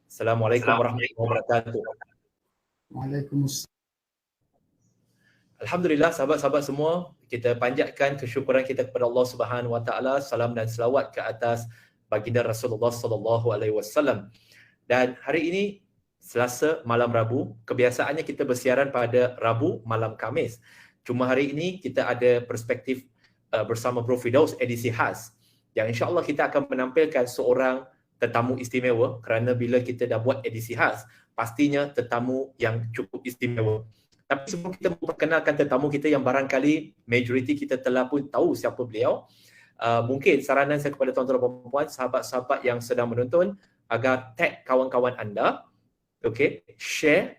Assalamualaikum warahmatullahi wabarakatuh. Waalaikumsalam. Alhamdulillah sahabat-sahabat semua, kita panjatkan kesyukuran kita kepada Allah Subhanahu Wa Taala. Salam dan selawat ke atas baginda Rasulullah sallallahu alaihi wasallam. Dan hari ini Selasa malam Rabu, kebiasaannya kita bersiaran pada Rabu malam Khamis. Cuma hari ini kita ada perspektif bersama Bro Firdaus edisi khas yang insya-Allah kita akan menampilkan seorang tetamu istimewa, kerana bila kita dah buat edisi khas, pastinya tetamu yang cukup istimewa. Tapi sebelum kita memperkenalkan tetamu kita yang barangkali majoriti kita telah pun tahu siapa beliau, mungkin saranan saya kepada tuan-tuan dan puan-puan, sahabat-sahabat yang sedang menonton, agar tag kawan-kawan anda, okay, share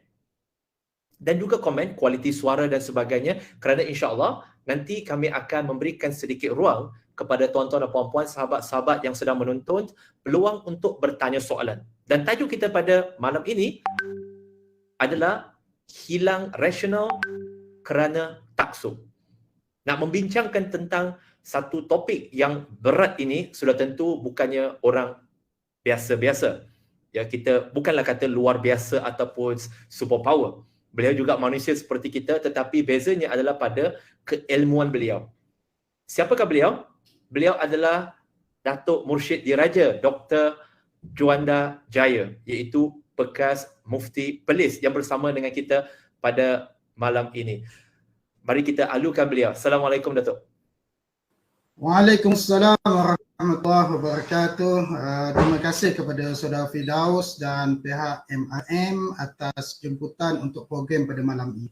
dan juga komen kualiti suara dan sebagainya, kerana insya-Allah nanti kami akan memberikan sedikit ruang kepada tuan-tuan dan puan-puan, sahabat-sahabat yang sedang menonton, peluang untuk bertanya soalan. Dan tajuk kita pada malam ini adalah hilang rasional kerana taksub. Nak membincangkan tentang satu topik yang berat ini, sudah tentu bukannya orang biasa-biasa. Ya, kita bukanlah kata luar biasa ataupun superpower. Beliau juga manusia seperti kita, tetapi bezanya adalah pada keilmuan beliau. Siapakah beliau? Beliau adalah Datuk Mursyid Diraja Dr. Juanda Jaya, iaitu bekas Mufti Perlis yang bersama dengan kita pada malam ini. Mari kita alukan beliau. Assalamualaikum Datuk. Waalaikumsalam warahmatullahi wabarakatuh. Terima kasih kepada Saudara Firdaus dan pihak MRM atas jemputan untuk program pada malam ini.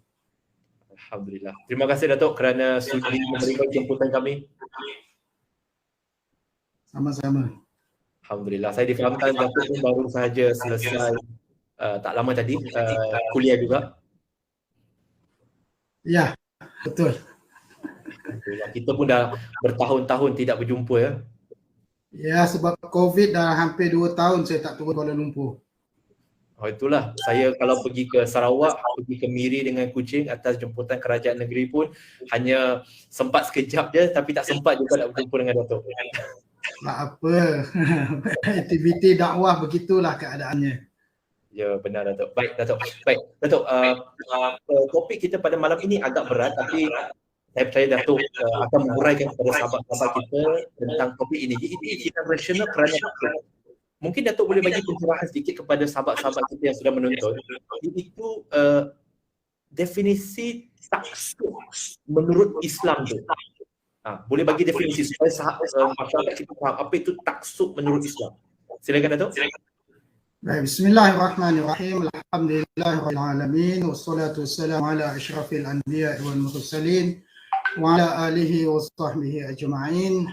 Alhamdulillah. Terima kasih Datuk kerana sudi menerima jemputan kami. Sama-sama. Alhamdulillah. Saya difahamkan Datuk pun baru sahaja selesai tak lama tadi kuliah juga. Ya, betul. Kita pun dah bertahun-tahun tidak berjumpa ya. Ya, sebab COVID dah hampir 2 tahun saya tak turun Kuala Lumpur. Oh, itulah, saya kalau pergi ke Sarawak, pergi ke Miri dengan Kuching atas jemputan kerajaan negeri pun hanya sempat sekejap je, tapi tak sempat juga nak berjumpa dengan Datuk. Tak apa. Aktiviti dakwah begitulah keadaannya. Ya, benar Datuk. Baik Datuk. Baik Datuk, topik kita pada malam ini agak berat, tapi saya percaya Datuk akan menguraikan kepada sahabat-sahabat kita tentang topik ini. Ini hilang rasional kerana taksub. Mungkin Datuk boleh bagi pencerahan sedikit kepada sahabat-sahabat kita yang sudah menonton. Itu definisi taksub menurut Islam tu. Boleh bagi definisi supaya masyarakat kita faham apa itu taksub menurut Islam. Silakan Datuk. Baik, bismillahirrahmanirrahim. Alhamdulillahirabbil alamin wassalatu wassalamu ala asyrafil anbiya'i wal mursalin wa ala alihi washabbihi ajma'in.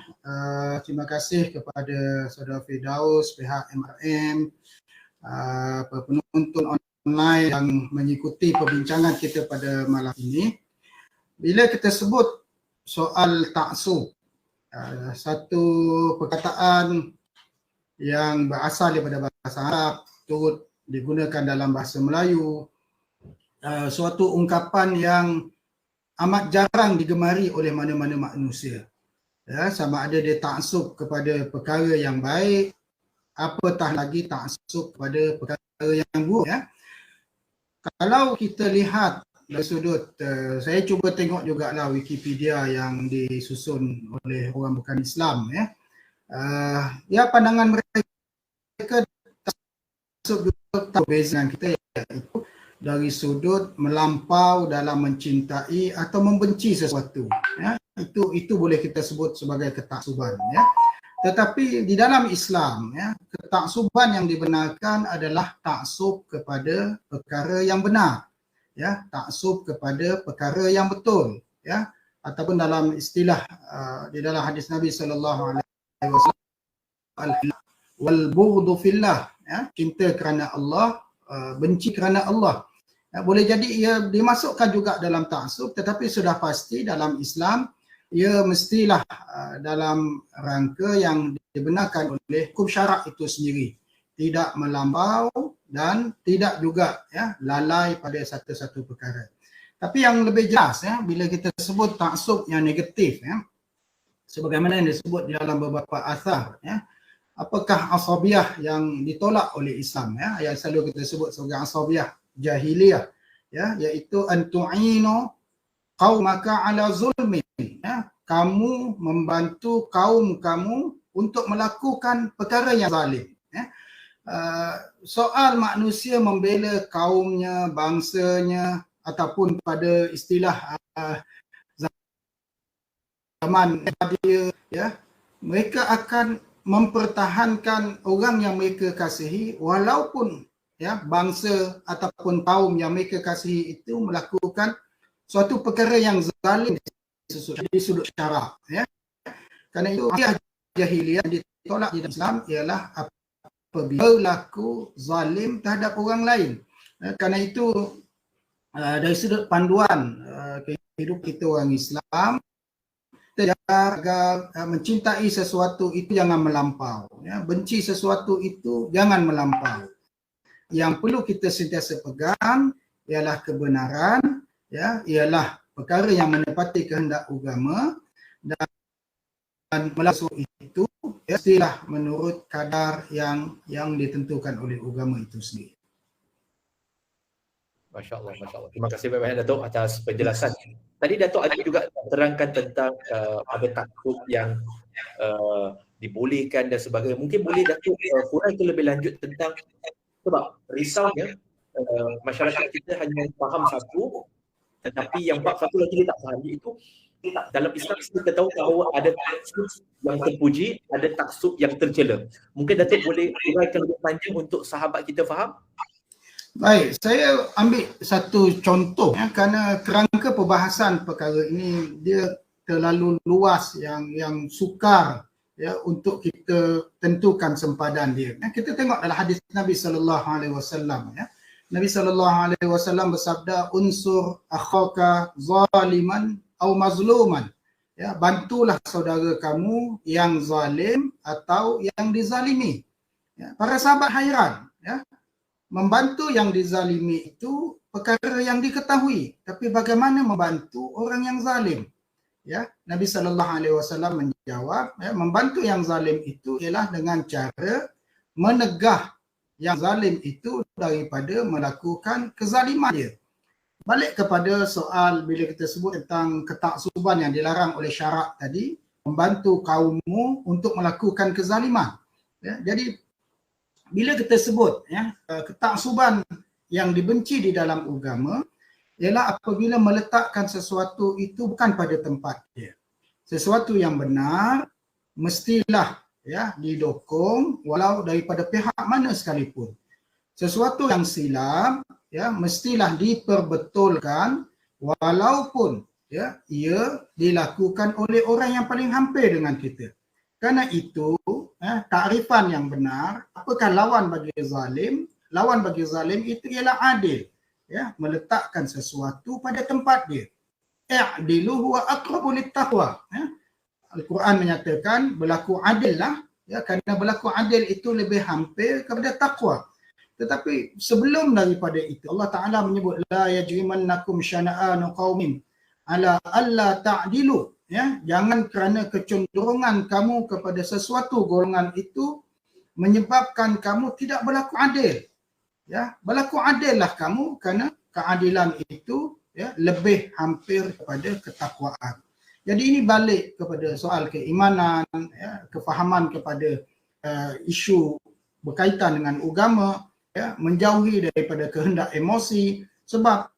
Terima kasih kepada Saudara Firdaus, pihak MRM, penonton online yang mengikuti perbincangan kita pada malam ini. Bila kita sebut soal taksub, satu perkataan yang berasal daripada bahasa Arab, turut digunakan dalam bahasa Melayu, suatu ungkapan yang amat jarang digemari oleh mana-mana manusia. Ya, sama ada dia taksub kepada perkara yang baik, apatah lagi taksub kepada perkara yang buruk. Ya. Kalau kita lihat dari sudut, saya cuba tengok jugalah Wikipedia yang disusun oleh orang bukan Islam. Ya, pandangan mereka taksub juga berbeza dengan kita, iaitu dari sudut melampau dalam mencintai atau membenci sesuatu. Ya, itu boleh kita sebut sebagai ketaksuban. Ya. Tetapi di dalam Islam, ya, ketaksuban yang dibenarkan adalah taksub kepada perkara yang benar. Ya, taksub kepada perkara yang betul. Ya, ataupun dalam istilah di dalam hadis Nabi sallallahu alaihi wasallam, wal bughdu fillah, ya, cinta kerana Allah, benci kerana Allah. Ya, boleh jadi ia dimasukkan juga dalam taksub, tetapi sudah pasti dalam Islam ia mestilah dalam rangka yang dibenarkan oleh hukum syarak itu sendiri, tidak melampau dan tidak juga, ya, lalai pada satu-satu perkara. Tapi yang lebih jelas, ya, bila kita sebut taksub yang negatif, ya, sebagaimana yang disebut di dalam beberapa asar, ya, apakah asabiyah yang ditolak oleh Islam, ya, yang selalu kita sebut sebagai asabiyah jahiliyah, ya, iaitu antu'inu qaumaka ala zulmin, ya, kamu membantu kaum kamu untuk melakukan perkara yang zalim, ya. Soal manusia membela kaumnya, bangsanya, ataupun pada istilah zaman dia, ya, mereka akan mempertahankan orang yang mereka kasihi walaupun, ya, bangsa ataupun kaum yang mereka kasihi itu melakukan suatu perkara yang zalim di sudut syarak, ya. Kerana itu jahiliyah yang ditolak di dalam Islam ialah apabila berlaku zalim terhadap orang lain. Kerana itu dari sudut panduan kehidupan kita orang Islam, kita jaga mencintai sesuatu itu jangan melampau, ya. Benci sesuatu itu jangan melampau. Yang perlu kita sentiasa pegang ialah kebenaran, ya, ialah perkara yang menepati kehendak agama, dan melakukan itu, ya, pastilah menurut kadar yang ditentukan oleh agama itu sendiri. Masya Allah, Masya Allah. Terima kasih banyak Datuk atas penjelasan. Tadi Datuk ada juga terangkan tentang ada taksub yang dibolehkan dan sebagainya. Mungkin boleh Datuk huraikan lebih lanjut tentang sebab risaunya masyarakat kita hanya faham satu, tetapi yang bab satu lagi dia tak faham, iaitu dalam Islam kita tahu bahawa ada taksub yang terpuji, ada taksub yang tercela. Mungkin Datuk boleh huraikan lebih panjang untuk sahabat kita faham? Baik, saya ambil satu contoh, ya, kerana kerangka perbahasan perkara ini dia terlalu luas yang sukar, ya, untuk kita tentukan sempadan dia. Kita tengok dalam hadis Nabi sallallahu alaihi wasallam, ya. Nabi sallallahu alaihi wasallam bersabda, unsur akhaka zaliman atau mazluman, ya, bantulah saudara kamu yang zalim atau yang dizalimi. Ya, para sahabat hairan, ya. Membantu yang dizalimi itu perkara yang diketahui, tapi bagaimana membantu orang yang zalim? Ya, Nabi sallallahu alaihi wasallam menjawab, ya, membantu yang zalim itu ialah dengan cara menegah yang zalim itu daripada melakukan kezaliman dia. Balik kepada soal bila kita sebut tentang ketaksuban yang dilarang oleh syarak tadi, membantu kaummu untuk melakukan kezaliman. Ya, jadi bila kita sebut, ya, ketaksuban yang dibenci di dalam agama ialah apabila meletakkan sesuatu itu bukan pada tempat dia. Sesuatu yang benar mestilah, ya, didokong walau daripada pihak mana sekalipun. Sesuatu yang silap, ya, mestilah diperbetulkan walaupun, ya, ia dilakukan oleh orang yang paling hampir dengan kita. Kerana itu, takrifan yang benar, apakah lawan bagi zalim? Lawan bagi zalim itu ialah adil, ya, meletakkan sesuatu pada tempat dia. I'dilu huwa aqrabu littaqwa, ya. Al-Quran menyatakan berlaku adillah, ya, kerana berlaku adil itu lebih hampir kepada takwa. Tetapi sebelum daripada itu, Allah Ta'ala menyebut la yajrimannakum syana'anu qaumin ala alla ta'dilu. Ya, jangan kerana kecenderungan kamu kepada sesuatu golongan itu menyebabkan kamu tidak berlaku adil. Ya, berlaku adillah kamu kerana keadilan itu, ya, lebih hampir kepada ketakwaan. Jadi ini balik kepada soal keimanan, ya, kefahaman kepada isu berkaitan dengan agama, ya, menjauhi daripada kehendak emosi, sebab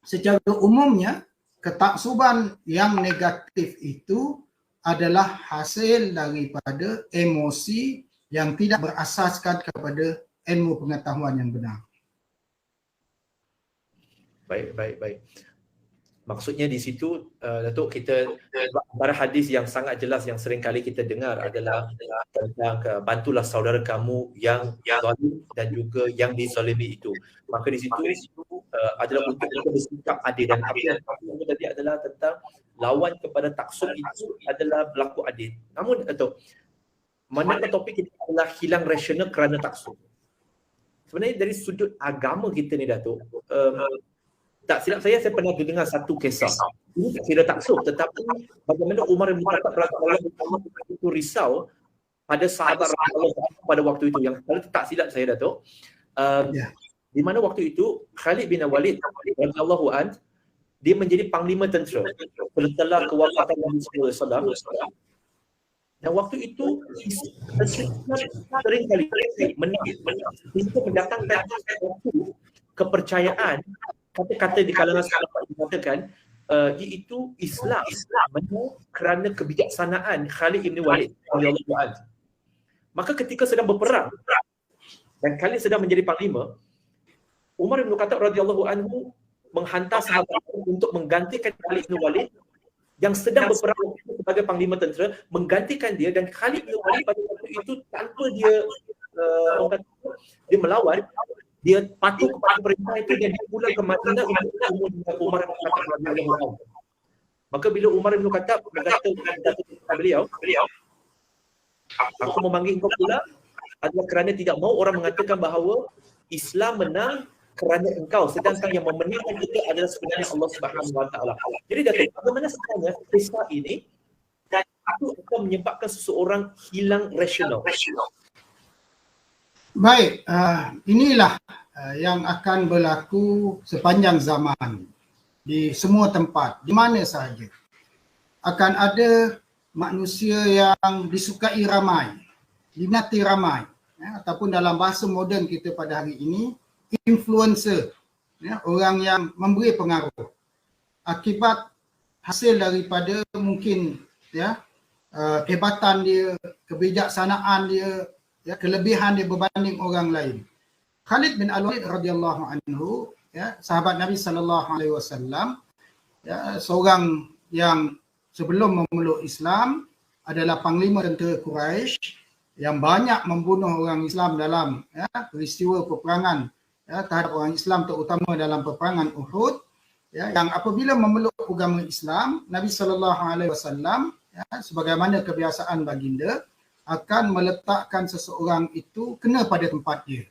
secara umumnya ketaksuban yang negatif itu adalah hasil daripada emosi yang tidak berasaskan kepada ilmu pengetahuan yang benar. Baik. Maksudnya di situ, Datuk, kita antara hadis yang sangat jelas yang sering kali kita dengar adalah tentang bantulah saudara kamu yang zalim dan juga yang dizalimi itu. Maka di situ adalah untuk kita bersikap adil, dan apa yang tadi adalah tentang lawan kepada taksub itu adalah berlaku adil. Namun Datuk, manakah topik kita adalah hilang rasional kerana taksub. Sebenarnya dari sudut agama kita ni, Datuk, tak silap saya pernah dengar satu kisah. Ini tak kira taksub, tetapi bagaimana Umar bin Khattab itu risau pada sahabat Rasulullah pada waktu itu, yang kalau tak silap saya Datuk, Ya. di mana waktu itu Khalid bin Walid radhiyallahu an dia menjadi panglima tentera setelah kewafatan Nabi sallallahu alaihi wasallam. Dan waktu itu sering kali menang untuk mendatangkan satu kepercayaan, kata-kata di kalangan sahabat dikatakan iaitu Islam menang kerana kebijaksanaan Khalid bin Walid radhiyallahu anhu. Maka ketika sedang berperang dan Khalid sedang menjadi panglima, Umar bin Khattab radhiyallahu anhu menghantar sahabat untuk menggantikan Khalid bin Walid yang sedang berperang sebagai panglima tentera, menggantikan dia. Dan Khalid bin Walid pada waktu itu tanpa dia dia melawan, dia patuh kepada perintah itu dan dia pulang ke Madinah untuk bertemu dengan Umar bin Khattab radhiyallahu anhu. Maka bila Umar bin Khattab berkata kepada beliau, aku memanggil engkau pula adalah kerana tidak mahu orang mengatakan bahawa Islam menang kerana engkau, sedangkan yang memenangkan kita adalah sebenarnya Allah Subhanahu Wa Taala. Jadi Datuk, bagaimana sebenarnya kisah ini dan itu akan menyebabkan seseorang hilang rasional? Baik, inilah yang akan berlaku sepanjang zaman di semua tempat, di mana sahaja. Akan ada manusia yang disukai ramai, diminati ramai, ataupun dalam bahasa moden kita pada hari ini, influencer, orang yang memberi pengaruh akibat hasil daripada mungkin kehebatan dia, kebijaksanaan dia, kelebihan dia berbanding orang lain. Khalid bin Walid radhiyallahu anhu, sahabat Nabi sallallahu alaihi wasallam, seorang yang sebelum memeluk Islam adalah panglima tentera Quraisy yang banyak membunuh orang Islam dalam peristiwa peperangan terhadap orang Islam, terutama dalam peperangan Uhud. Yang apabila memeluk agama Islam, Nabi SAW sebagaimana kebiasaan baginda akan meletakkan seseorang itu kena pada tempat dia.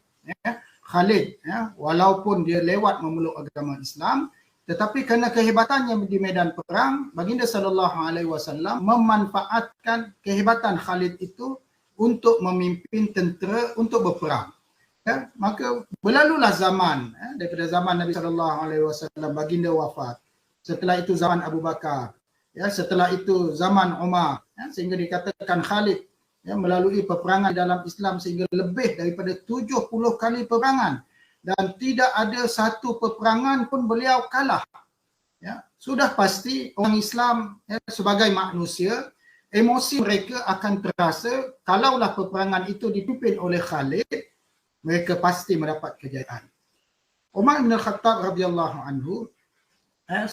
Khalid, walaupun dia lewat memeluk agama Islam, tetapi kerana kehebatannya di medan perang, baginda SAW memanfaatkan kehebatan Khalid itu untuk memimpin tentera untuk berperang. Maka berlalulah zaman, daripada zaman Nabi SAW baginda wafat. Setelah itu zaman Abu Bakar, setelah itu zaman Umar, sehingga dikatakan Khalid melalui peperangan dalam Islam sehingga lebih daripada 70 kali peperangan, dan tidak ada satu peperangan pun beliau kalah. Sudah pasti orang Islam sebagai manusia, emosi mereka akan terasa kalaulah peperangan itu dipimpin oleh Khalid, mereka pasti mendapat kejayaan. Umar bin Khattab radhiyallahu anhu,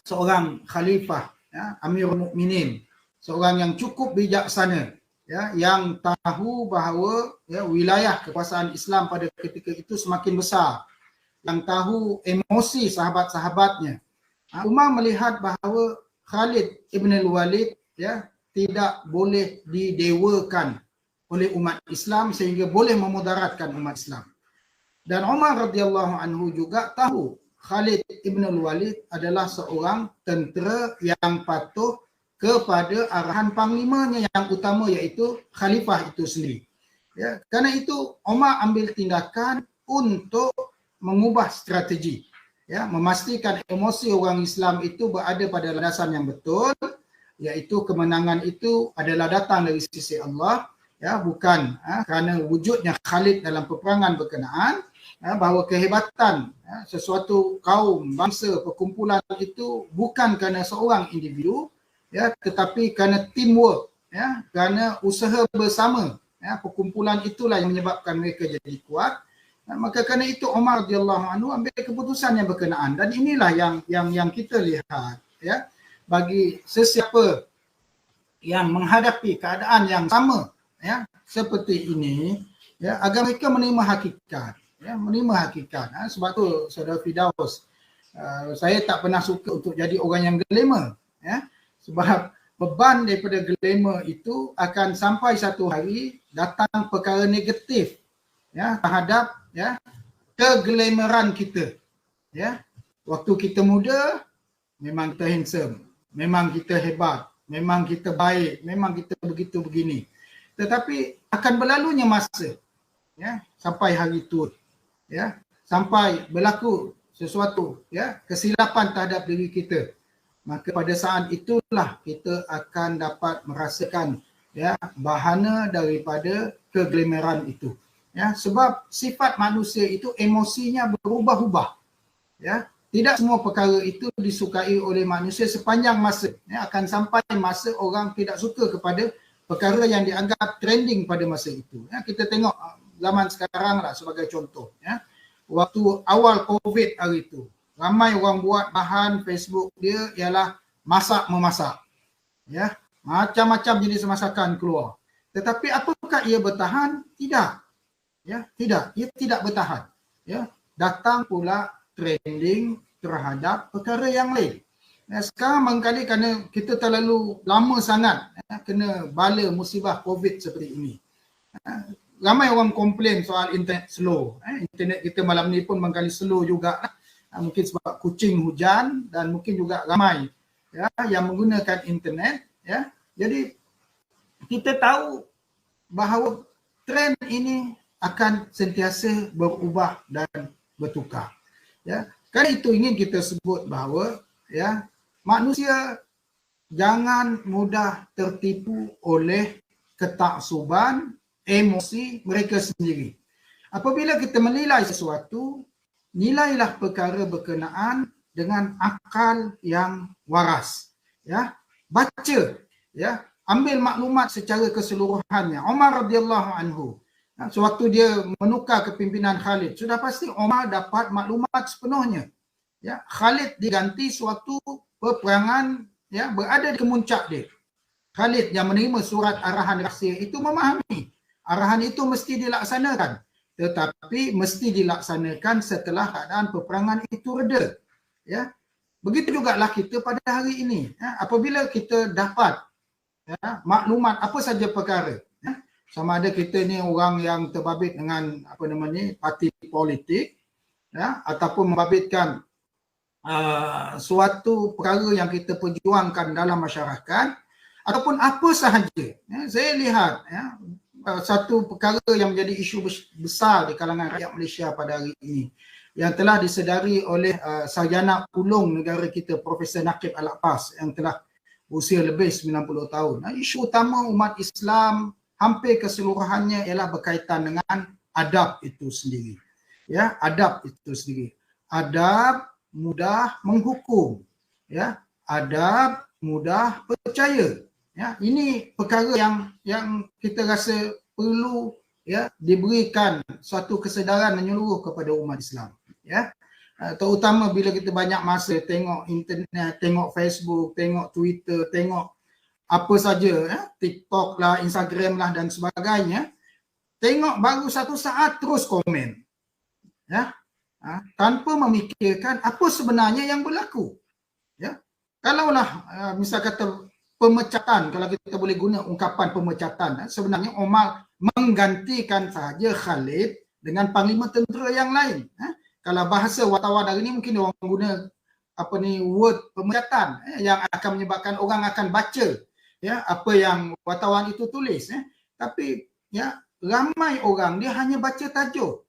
seorang khalifah, Amirul Mukminin, seorang yang cukup bijaksana, yang tahu bahawa wilayah kekuasaan Islam pada ketika itu semakin besar, yang tahu emosi sahabat-sahabatnya. Umar melihat bahawa Khalid ibn al-Walid tidak boleh didewakan oleh umat Islam sehingga boleh memudaratkan umat Islam. Dan Umar radhiyallahu anhu juga tahu Khalid ibn al-Walid adalah seorang tentera yang patuh kepada arahan panglimanya yang utama, iaitu khalifah itu sendiri. Kerana itu Umar ambil tindakan untuk mengubah strategi, memastikan emosi orang Islam itu berada pada landasan yang betul, iaitu kemenangan itu adalah datang dari sisi Allah, bukan kerana wujudnya Khalid dalam peperangan berkenaan, bahawa kehebatan sesuatu kaum, bangsa, perkumpulan itu bukan kerana seorang individu, tetapi kerana teamwork, kerana usaha bersama, perkumpulan itulah yang menyebabkan mereka jadi kuat. Maka kerana itu Umar radhiyallahu anhu ambil keputusan yang berkenaan, dan inilah yang kita lihat, bagi sesiapa yang menghadapi keadaan yang sama seperti ini, agar mereka menerima hakikat, sebab tu Saudara Firdaus, saya tak pernah suka untuk jadi orang yang gelema, sebab beban daripada gelema itu akan sampai satu hari datang perkara negatif terhadap keglamoran kita. Waktu kita muda memang kita handsome, memang kita hebat, memang kita baik, memang kita begitu begini. Tetapi akan berlalunya masa, ya, sampai hari tua, ya, sampai berlaku sesuatu, ya, kesilapan terhadap diri kita, maka pada saat itulah kita akan dapat merasakan, ya, bahana daripada kegelimeran itu, ya, sebab sifat manusia itu emosinya berubah-ubah, ya. Tidak semua perkara itu disukai oleh manusia sepanjang masa, ya, akan sampai masa orang tidak suka kepada perkara yang dianggap trending pada masa itu, ya. Kita tengok zaman sekarang lah sebagai contoh, ya. Waktu awal COVID hari itu, ramai orang buat bahan Facebook dia ialah masak-memasak, ya, macam-macam jenis masakan keluar. Tetapi apakah ia bertahan? Tidak, ya, tidak, ia tidak bertahan, ya. Datang pula trending terhadap perkara yang lain. Sekarang barangkali kerana kita terlalu lama sangat, ya, kena bala musibah COVID seperti ini, ramai orang komplain soal internet slow. Internet kita malam ni pun barangkali slow juga, mungkin sebab kucing hujan, dan mungkin juga ramai, ya, yang menggunakan internet, ya. Jadi kita tahu bahawa trend ini akan sentiasa berubah dan bertukar, ya. Kerana itu ingin kita sebut bahawa, ya, manusia jangan mudah tertipu oleh ketaksuban emosi mereka sendiri. Apabila kita menilai sesuatu, nilailah perkara berkenaan dengan akal yang waras, ya. Baca, ya, ambil maklumat secara keseluruhannya. Umar radhiyallahu anhu, sewaktu dia menukar kepimpinan Khalid, sudah pasti Umar dapat maklumat sepenuhnya, ya. Khalid diganti suatu peperangan, ya, berada di kemuncak dia. Khalid yang menerima surat arahan rahsia itu memahami arahan itu mesti dilaksanakan, tetapi mesti dilaksanakan setelah keadaan peperangan itu reda, ya. Begitu jugalah kita pada hari ini, ya, apabila kita dapat, ya, maklumat apa saja perkara, ya, sama ada kita ni orang yang terbabit dengan apa namanya parti politik, ya, ataupun membabitkan suatu perkara yang kita perjuangkan dalam masyarakat, ataupun apa sahaja, ya. Saya lihat, ya, satu perkara yang menjadi isu besar di kalangan rakyat Malaysia pada hari ini yang telah disedari oleh Sarjana Ulung negara kita, Profesor Naqib Al-Abbas, yang telah berusia lebih 90 tahun. Isu utama umat Islam hampir keseluruhannya ialah berkaitan dengan adab itu sendiri, ya, adab itu sendiri. Adab mudah menghukum, ya, adab mudah percaya, ya. Ini perkara yang kita rasa perlu, ya, diberikan suatu kesedaran menyeluruh kepada umat Islam, ya. Terutama bila kita banyak masa tengok internet, tengok Facebook, tengok Twitter, tengok apa saja, ya, TikTok lah, Instagram lah dan sebagainya. Tengok baru satu saat terus komen, ya, tanpa memikirkan apa sebenarnya yang berlaku, ya. Kalaulah misal kata pemecatan, kalau kita boleh guna ungkapan pemecatan, sebenarnya Omar menggantikan sahaja Khalid dengan panglima tentera yang lain. Kalau bahasa wartawan hari ini mungkin orang guna apa ni word pemecatan, yang akan menyebabkan orang akan baca, ya, apa yang wartawan itu tulis, tapi, ya, ramai orang dia hanya baca tajuk,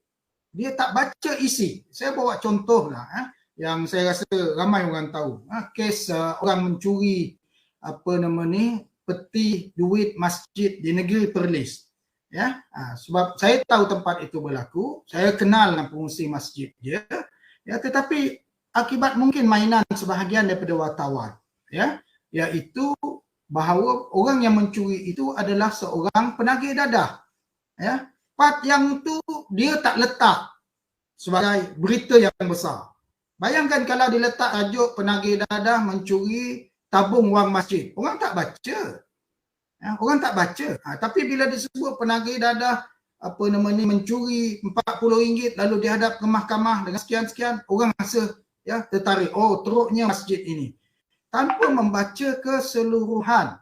dia tak baca isi. Saya bawa contoh lah, yang saya rasa ramai orang tahu, kes orang mencuri apa nama ni peti duit masjid di negeri Perlis, ya. Sebab saya tahu tempat itu berlaku, saya kenal dengan pengurusi masjid dia, ya, tetapi akibat mungkin mainan sebahagian daripada wartawan, ya, iaitu bahawa orang yang mencuri itu adalah seorang penagih dadah, ya. Part yang tu dia tak letak sebagai berita yang besar. Bayangkan kalau diletak tajuk penagih dadah mencuri tabung wang masjid, orang tak baca, ya, orang tak baca. Tapi bila disebut penagih dadah apa nama ni mencuri RM40 lalu dihadap ke mahkamah dengan sekian-sekian, orang rasa, ya, tertarik, oh teruknya masjid ini, tanpa membaca keseluruhan,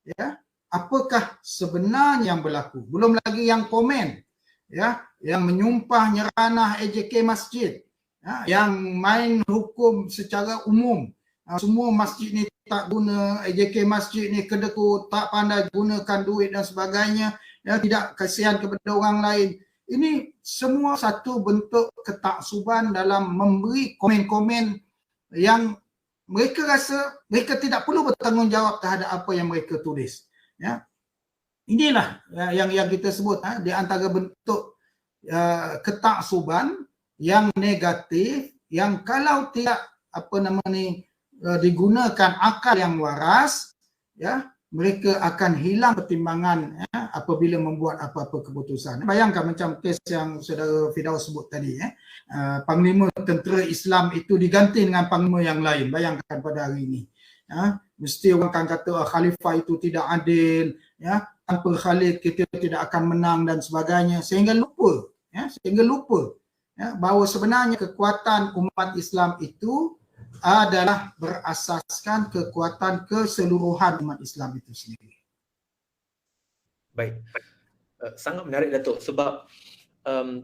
ya, apakah sebenarnya yang berlaku. Belum lagi yang komen, ya, yang menyumpah nyeranah AJK masjid, ya, yang main hukum secara umum, semua masjid ni tak guna, AJK masjid ni kedekut, tak pandai gunakan duit dan sebagainya, ya, tidak kasihan kepada orang lain. Ini semua satu bentuk ketaksuban dalam memberi komen-komen yang mereka rasa mereka tidak perlu bertanggungjawab terhadap apa yang mereka tulis. Ya. Inilah yang kita sebut di antara bentuk ketaksuban yang negatif, yang kalau tidak digunakan akal yang waras, ya, mereka akan hilang pertimbangan apabila membuat apa-apa keputusan. Bayangkan macam kes yang saudara Firdaus sebut tadi, panglima tentera Islam itu diganti dengan panglima yang lain. Bayangkan pada hari ini, mesti orang akan kata khalifah itu tidak adil, ya, tanpa Khalid kita tidak akan menang dan sebagainya, sehingga lupa bahawa sebenarnya kekuatan umat Islam itu adalah berasaskan kekuatan keseluruhan umat Islam itu sendiri. Baik, sangat menarik Datuk, sebab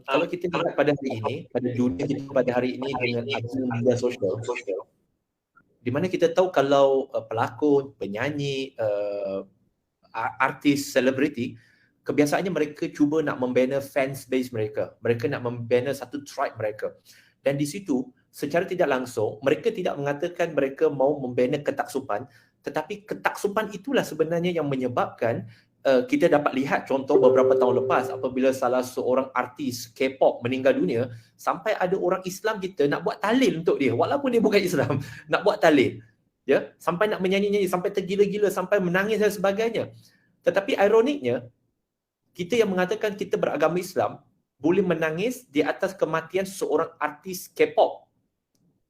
kalau kita lihat pada hari ini, pada dunia kita pada hari ini dengan adanya media sosial, di mana kita tahu kalau pelakon, penyanyi, artis, selebriti, kebiasaannya mereka cuba nak membina fans base mereka. Mereka nak membina satu tribe mereka. Dan di situ, secara tidak langsung, mereka tidak mengatakan mereka mau membina ketaksupan, tetapi ketaksupan itulah sebenarnya yang menyebabkan kita dapat lihat contoh beberapa tahun lepas apabila salah seorang artis K-pop meninggal dunia, sampai ada orang Islam kita nak buat tahlil untuk dia, walaupun dia bukan Islam, nak buat tahlil. Ya, sampai nak menyanyi-nyanyi, sampai tergila-gila, sampai menangis dan sebagainya. Tetapi ironiknya, kita yang mengatakan kita beragama Islam boleh menangis di atas kematian seorang artis K-pop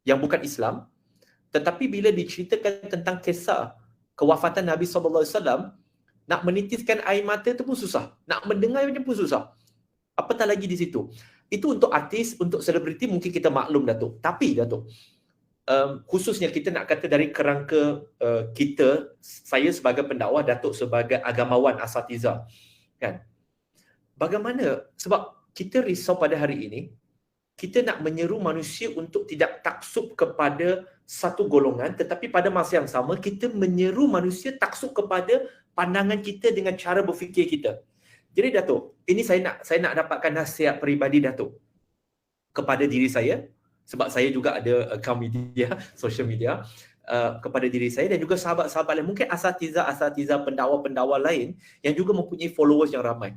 yang bukan Islam, tetapi bila diceritakan tentang kisah kewafatan Nabi SAW, nak menitiskan air mata itu pun susah, nak mendengarnya pun susah. Apatah lagi di situ. Itu untuk artis, untuk selebriti mungkin kita maklum Datuk. Tapi Datuk, khususnya kita nak kata dari kerangka kita, saya sebagai pendakwah, Datuk sebagai agamawan asatiza, kan? Bagaimana? Sebab kita risau pada hari ini, kita nak menyeru manusia untuk tidak taksub kepada satu golongan, tetapi pada masa yang sama kita menyeru manusia taksub kepada pandangan kita dengan cara berfikir kita. Jadi Datuk, ini saya nak dapatkan nasihat peribadi Datuk kepada diri saya, sebab saya juga ada akaun media, social media, kepada diri saya dan juga sahabat-sahabat lain, mungkin asatiza, pendakwa-pendakwa lain yang juga mempunyai followers yang ramai.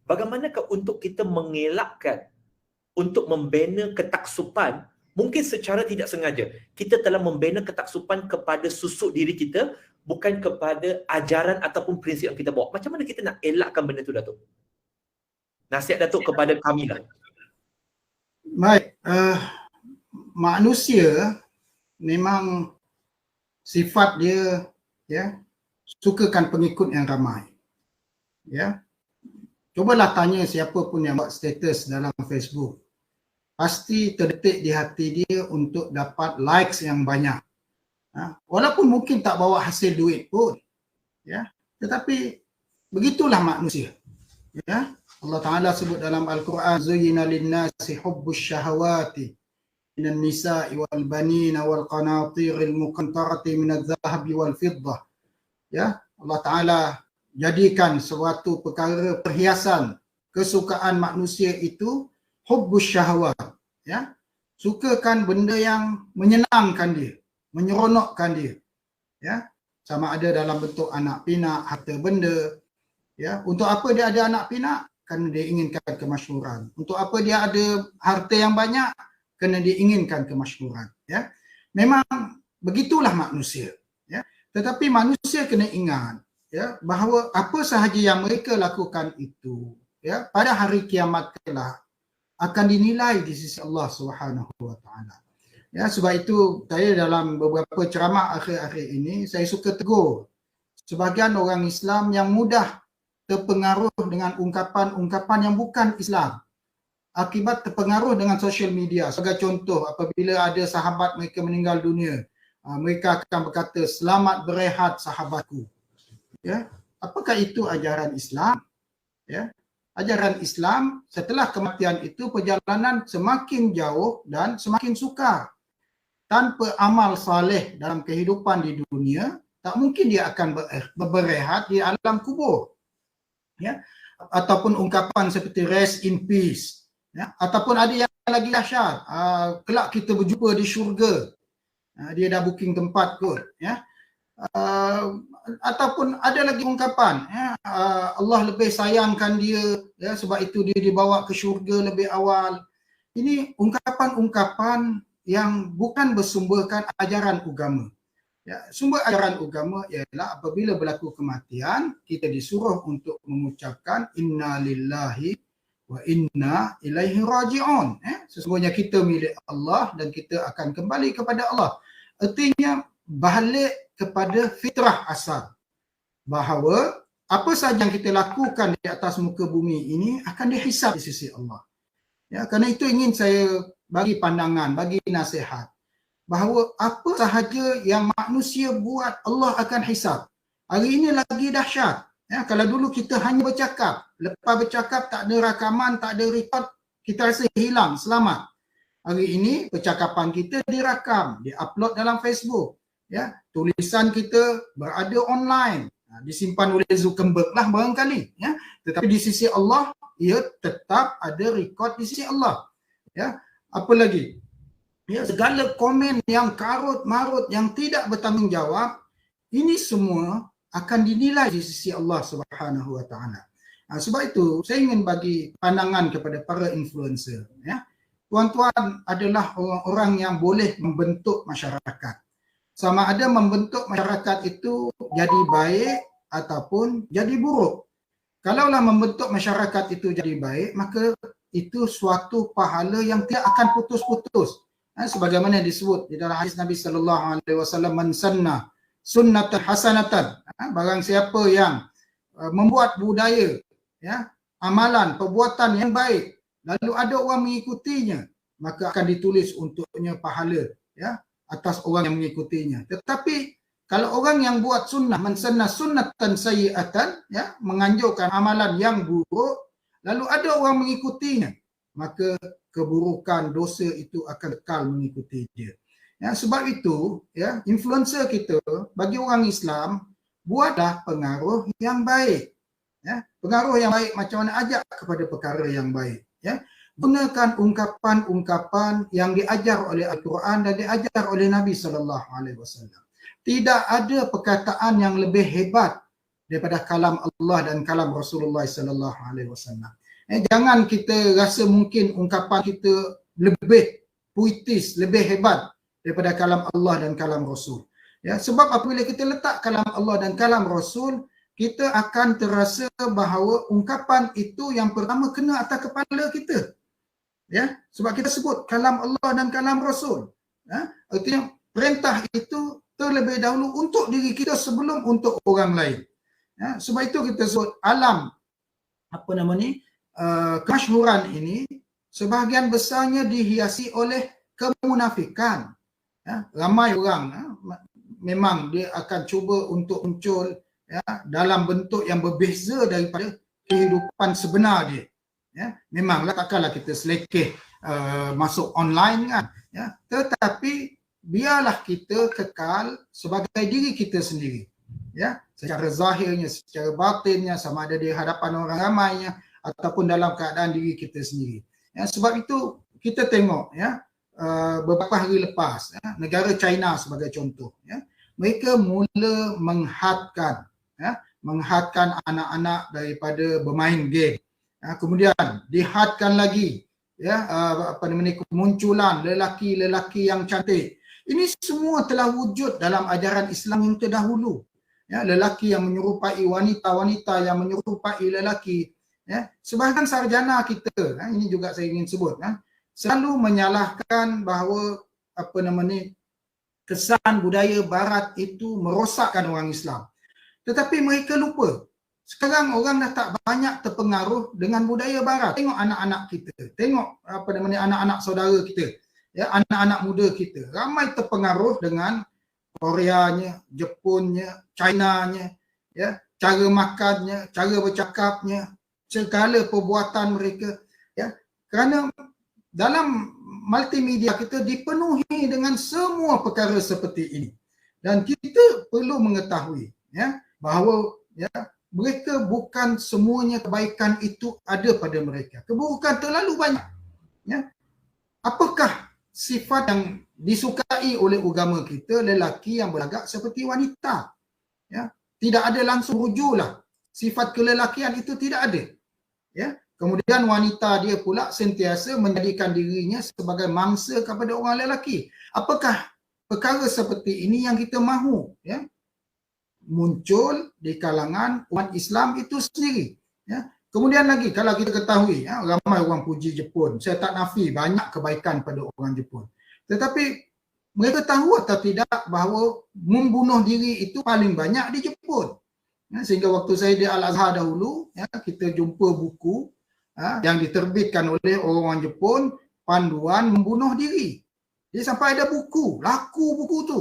Bagaimanakah untuk kita mengelakkan untuk membina ketaksupan, mungkin secara tidak sengaja kita telah membina ketaksupan kepada susuk diri kita, bukan kepada ajaran ataupun prinsip yang kita bawa. Macam mana kita nak elakkan benda itu, Datuk? Nasihat Datuk kepada kami lah. Baik, manusia memang sifat dia, ya, sukakan pengikut yang ramai. Ya, cobalah tanya siapa pun yang buat status dalam Facebook, pasti terdetik di hati dia untuk dapat likes yang banyak. Walaupun mungkin tak bawa hasil duit pun, ya, tetapi begitulah manusia. Ya, Allah Taala sebut dalam Al-Quran, zuyyina lin-nasi hubbus syahawati minan nisa'i wal banina wal qanatiril muqantarati minadh dhahabi wal fiddah. Ya, Allah Taala jadikan suatu perkara perhiasan kesukaan manusia itu hubbus syahwat, ya, sukakan benda yang menyenangkan dia, menyeronokkan dia, ya, sama ada dalam bentuk anak pinak, harta benda, ya. Untuk apa dia ada anak pinak? Kerana dia inginkan kemasyhuran. Untuk apa dia ada harta yang banyak? Kerana dia inginkan kemasyhuran, ya. Memang begitulah manusia, ya. Tetapi manusia kena ingat, ya, bahawa apa sahaja yang mereka lakukan itu, ya, pada hari kiamat kelak akan dinilai di sisi Allah Subhanahu wa taala. Ya, sebab itu saya dalam beberapa ceramah akhir-akhir ini saya suka tegur sebahagian orang Islam yang mudah terpengaruh dengan ungkapan-ungkapan yang bukan Islam akibat terpengaruh dengan social media. Sebagai contoh, apabila ada sahabat mereka meninggal dunia, mereka akan berkata, selamat berehat sahabatku. Ya, apakah itu ajaran Islam? Ya, ajaran Islam setelah kematian itu perjalanan semakin jauh dan semakin sukar. Tanpa amal saleh dalam kehidupan di dunia, tak mungkin dia akan berehat di alam kubur. Ya, ataupun ungkapan seperti rest in peace, ya, ataupun ada yang lagi dahsyat, kelak kita berjumpa di syurga, dia dah booking tempat kot, ya. Ataupun ada lagi ungkapan, ya, Allah lebih sayangkan dia, ya, sebab itu dia dibawa ke syurga lebih awal. Ini ungkapan-ungkapan yang bukan bersumberkan ajaran agama. Ya, sumber ajaran agama ialah apabila berlaku kematian, kita disuruh untuk mengucapkan inna lillahi wa inna ilaihi raji'un. Sesungguhnya kita milik Allah dan kita akan kembali kepada Allah. Artinya balik kepada fitrah asal, bahawa apa sahaja yang kita lakukan di atas muka bumi ini akan dihisab di sisi Allah. Ya, kerana itu ingin saya bagi pandangan, bagi nasihat, bahawa apa sahaja yang manusia buat Allah akan hisab. Hari ini lagi dahsyat. Ya, kalau dulu kita hanya bercakap, lepas bercakap tak ada rakaman, tak ada rekod, kita rasa hilang, selamat. Hari ini percakapan kita dirakam, diupload dalam Facebook. Ya, tulisan kita berada online, disimpan oleh Zuckerberg lah barangkali. Ya, tetapi di sisi Allah, ia tetap ada rekod di sisi Allah. Ya, apa lagi? Ya, segala komen yang karut marut, yang tidak bertanggungjawab, ini semua akan dinilai di sisi Allah Subhanahu Wa Taala. Sebab itu saya ingin bagi pandangan kepada para influencer. Ya, tuan-tuan adalah orang-orang yang boleh membentuk masyarakat. Sama ada membentuk masyarakat itu jadi baik ataupun jadi buruk. Kalaulah membentuk masyarakat itu jadi baik, maka itu suatu pahala yang tidak akan putus-putus. Sebagaimana disebut di dalam hadis Nabi sallallahu alaihi wasallam, man sanna sunnatan hasanatan, barang siapa yang membuat budaya, ya, amalan, perbuatan yang baik, lalu ada orang mengikutinya, maka akan ditulis untuknya pahala, ya, atas orang yang mengikutinya. Tetapi kalau orang yang buat sunnah, man sanna sunnatan sayyi'atan, ya, menganjurkan amalan yang buruk, lalu ada orang mengikutinya, maka keburukan, dosa itu akan kekal mengikuti dia. Ya, sebab itu, ya, influencer kita bagi orang Islam, buatlah pengaruh yang baik. Ya, pengaruh yang baik macam mana? Ajak kepada perkara yang baik. Ya, gunakan ungkapan-ungkapan yang diajar oleh Al-Quran dan diajar oleh Nabi SAW. Tidak ada perkataan yang lebih hebat daripada kalam Allah dan kalam Rasulullah SAW. Jangan kita rasa mungkin ungkapan kita lebih puitis, lebih hebat daripada kalam Allah dan kalam Rasul. Ya, sebab apabila kita letak kalam Allah dan kalam Rasul, kita akan terasa bahawa ungkapan itu yang pertama kena atas kepala kita. Ya, sebab kita sebut kalam Allah dan kalam Rasul. Ya, artinya perintah itu terlebih dahulu untuk diri kita sebelum untuk orang lain. Ya, sebab itu kita sebut alam kemasyhuran ini sebahagian besarnya dihiasi oleh kemunafikan. Ya, ramai orang memang dia akan cuba untuk muncul, ya, dalam bentuk yang berbeza daripada kehidupan sebenar dia. Ya, memanglah takkanlah kita selekeh masuk online kan. Ya, tetapi biarlah kita kekal sebagai diri kita sendiri. Ya, secara zahirnya, secara batinnya, sama ada di hadapan orang ramainya ataupun dalam keadaan diri kita sendiri. Ya, sebab itu kita tengok, ya, beberapa hari lepas, ya, negara China sebagai contoh, ya, mereka mula menghadkan anak-anak daripada bermain game. Ya, kemudian dihadkan lagi, ya, kemunculan lelaki-lelaki yang cantik. Ini semua telah wujud dalam ajaran Islam yang terdahulu. Ya, lelaki yang menyerupai wanita, wanita yang menyerupai lelaki. Ya, sebahagian sarjana kita, ini juga saya ingin sebut, selalu menyalahkan bahawa kesan budaya barat itu merosakkan orang Islam. Tetapi mereka lupa, sekarang orang dah tak banyak terpengaruh dengan budaya barat. Tengok anak-anak kita, tengok anak-anak saudara kita, ya, anak-anak muda kita, ramai terpengaruh dengan Koreanya, Jepunnya, Chinanya, ya, cara makannya, cara bercakapnya, segala perbuatan mereka, ya, kerana dalam multimedia kita dipenuhi dengan semua perkara seperti ini, dan kita perlu mengetahui, ya, bahawa, ya, mereka bukan semuanya kebaikan itu ada pada mereka. Keburukan terlalu banyak. Ya. Apakah sifat yang disukai oleh agama kita lelaki yang berlagak seperti wanita? Ya. Tidak ada langsung rujulah. Sifat kelelakian itu tidak ada. Ya. Kemudian wanita dia pula sentiasa menjadikan dirinya sebagai mangsa kepada orang lelaki. Apakah perkara seperti ini yang kita mahu? Ya. Muncul di kalangan umat Islam itu sendiri. Ya. Kemudian lagi kalau kita ketahui, ya, ramai orang puji Jepun. Saya tak nafi banyak kebaikan pada orang Jepun. Tetapi mereka tahu atau tidak bahawa membunuh diri itu paling banyak di Jepun. Ya, sehingga waktu saya di Al-Azhar dahulu, ya, kita jumpa buku yang diterbitkan oleh orang Jepun, panduan membunuh diri. Jadi sampai ada buku, laku buku tu.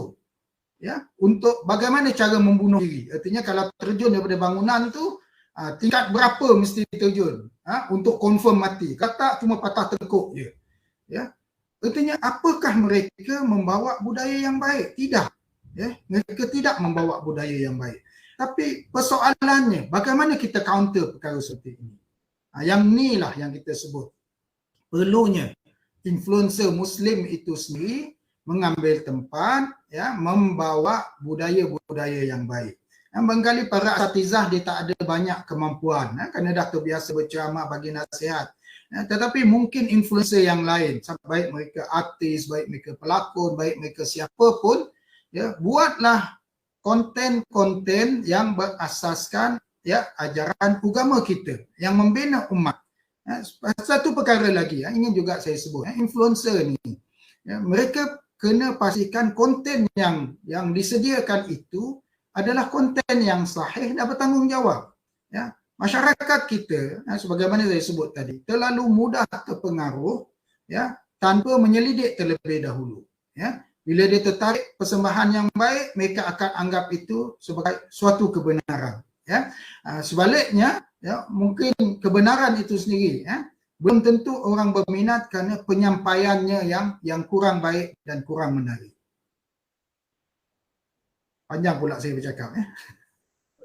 Ya, untuk bagaimana cara membunuh diri. Artinya kalau terjun daripada bangunan tu, tingkat berapa mesti terjun untuk confirm mati. Kalau tak cuma patah tengkuk je. Ya. Artinya apakah mereka membawa budaya yang baik? Tidak. Ya, mereka tidak membawa budaya yang baik. Tapi persoalannya bagaimana kita counter perkara seperti ini? Yang inilah yang kita sebut perlunya influencer Muslim itu sendiri mengambil tempat, ya, membawa budaya-budaya yang baik. Barangkali para asatizah dia tak ada banyak kemampuan, kerana dah terbiasa berceramah bagi nasihat. Tetapi mungkin influencer yang lain, baik mereka artis, baik mereka pelakon, baik mereka siapa pun, ya, buatlah konten-konten yang berasaskan, ya, ajaran agama kita yang membina umat. Satu perkara lagi ingin juga saya sebut, influencer ni, ya, mereka kena pastikan konten yang disediakan itu adalah konten yang sahih dan bertanggungjawab. Ya, masyarakat kita, sebagaimana saya sebut tadi, terlalu mudah terpengaruh, ya, tanpa menyelidik terlebih dahulu. Ya, bila dia tertarik persembahan yang baik, mereka akan anggap itu sebagai suatu kebenaran. Ya, sebaliknya, ya, mungkin kebenaran itu sendiri, ya, belum tentu orang berminat kerana penyampaiannya yang kurang baik dan kurang menarik. Panjang pula saya bercakap.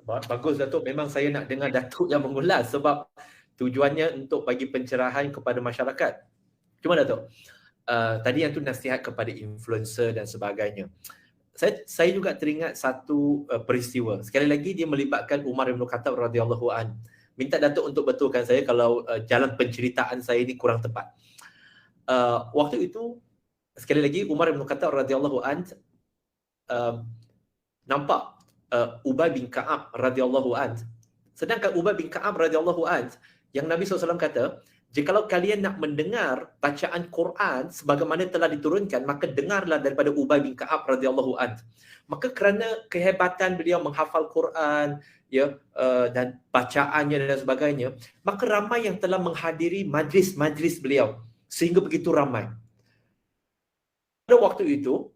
Bagus Datuk, memang saya nak dengar Datuk yang mengulas sebab tujuannya untuk bagi pencerahan kepada masyarakat. Cuma Datuk, tadi yang tu nasihat kepada influencer dan sebagainya. Saya juga teringat satu peristiwa. Sekali lagi dia melibatkan Umar bin Khattab radhiyallahu an. Minta Datuk untuk betulkan saya kalau jalan penceritaan saya ini kurang tepat. Waktu itu sekali lagi Umar bin Khattab radhiyallahu an nampak Ubay bin Ka'ab radhiyallahu an. Sedangkan Ubay bin Ka'ab radhiyallahu an yang Nabi SAW kata, jikalau kalian nak mendengar bacaan Quran sebagaimana telah diturunkan, maka dengarlah daripada Ubay bin Ka'ab radhiyallahu an. Maka kerana kehebatan beliau menghafal Quran, ya, dan bacaannya dan sebagainya, maka ramai yang telah menghadiri majlis-majlis beliau sehingga begitu ramai. Pada waktu itu,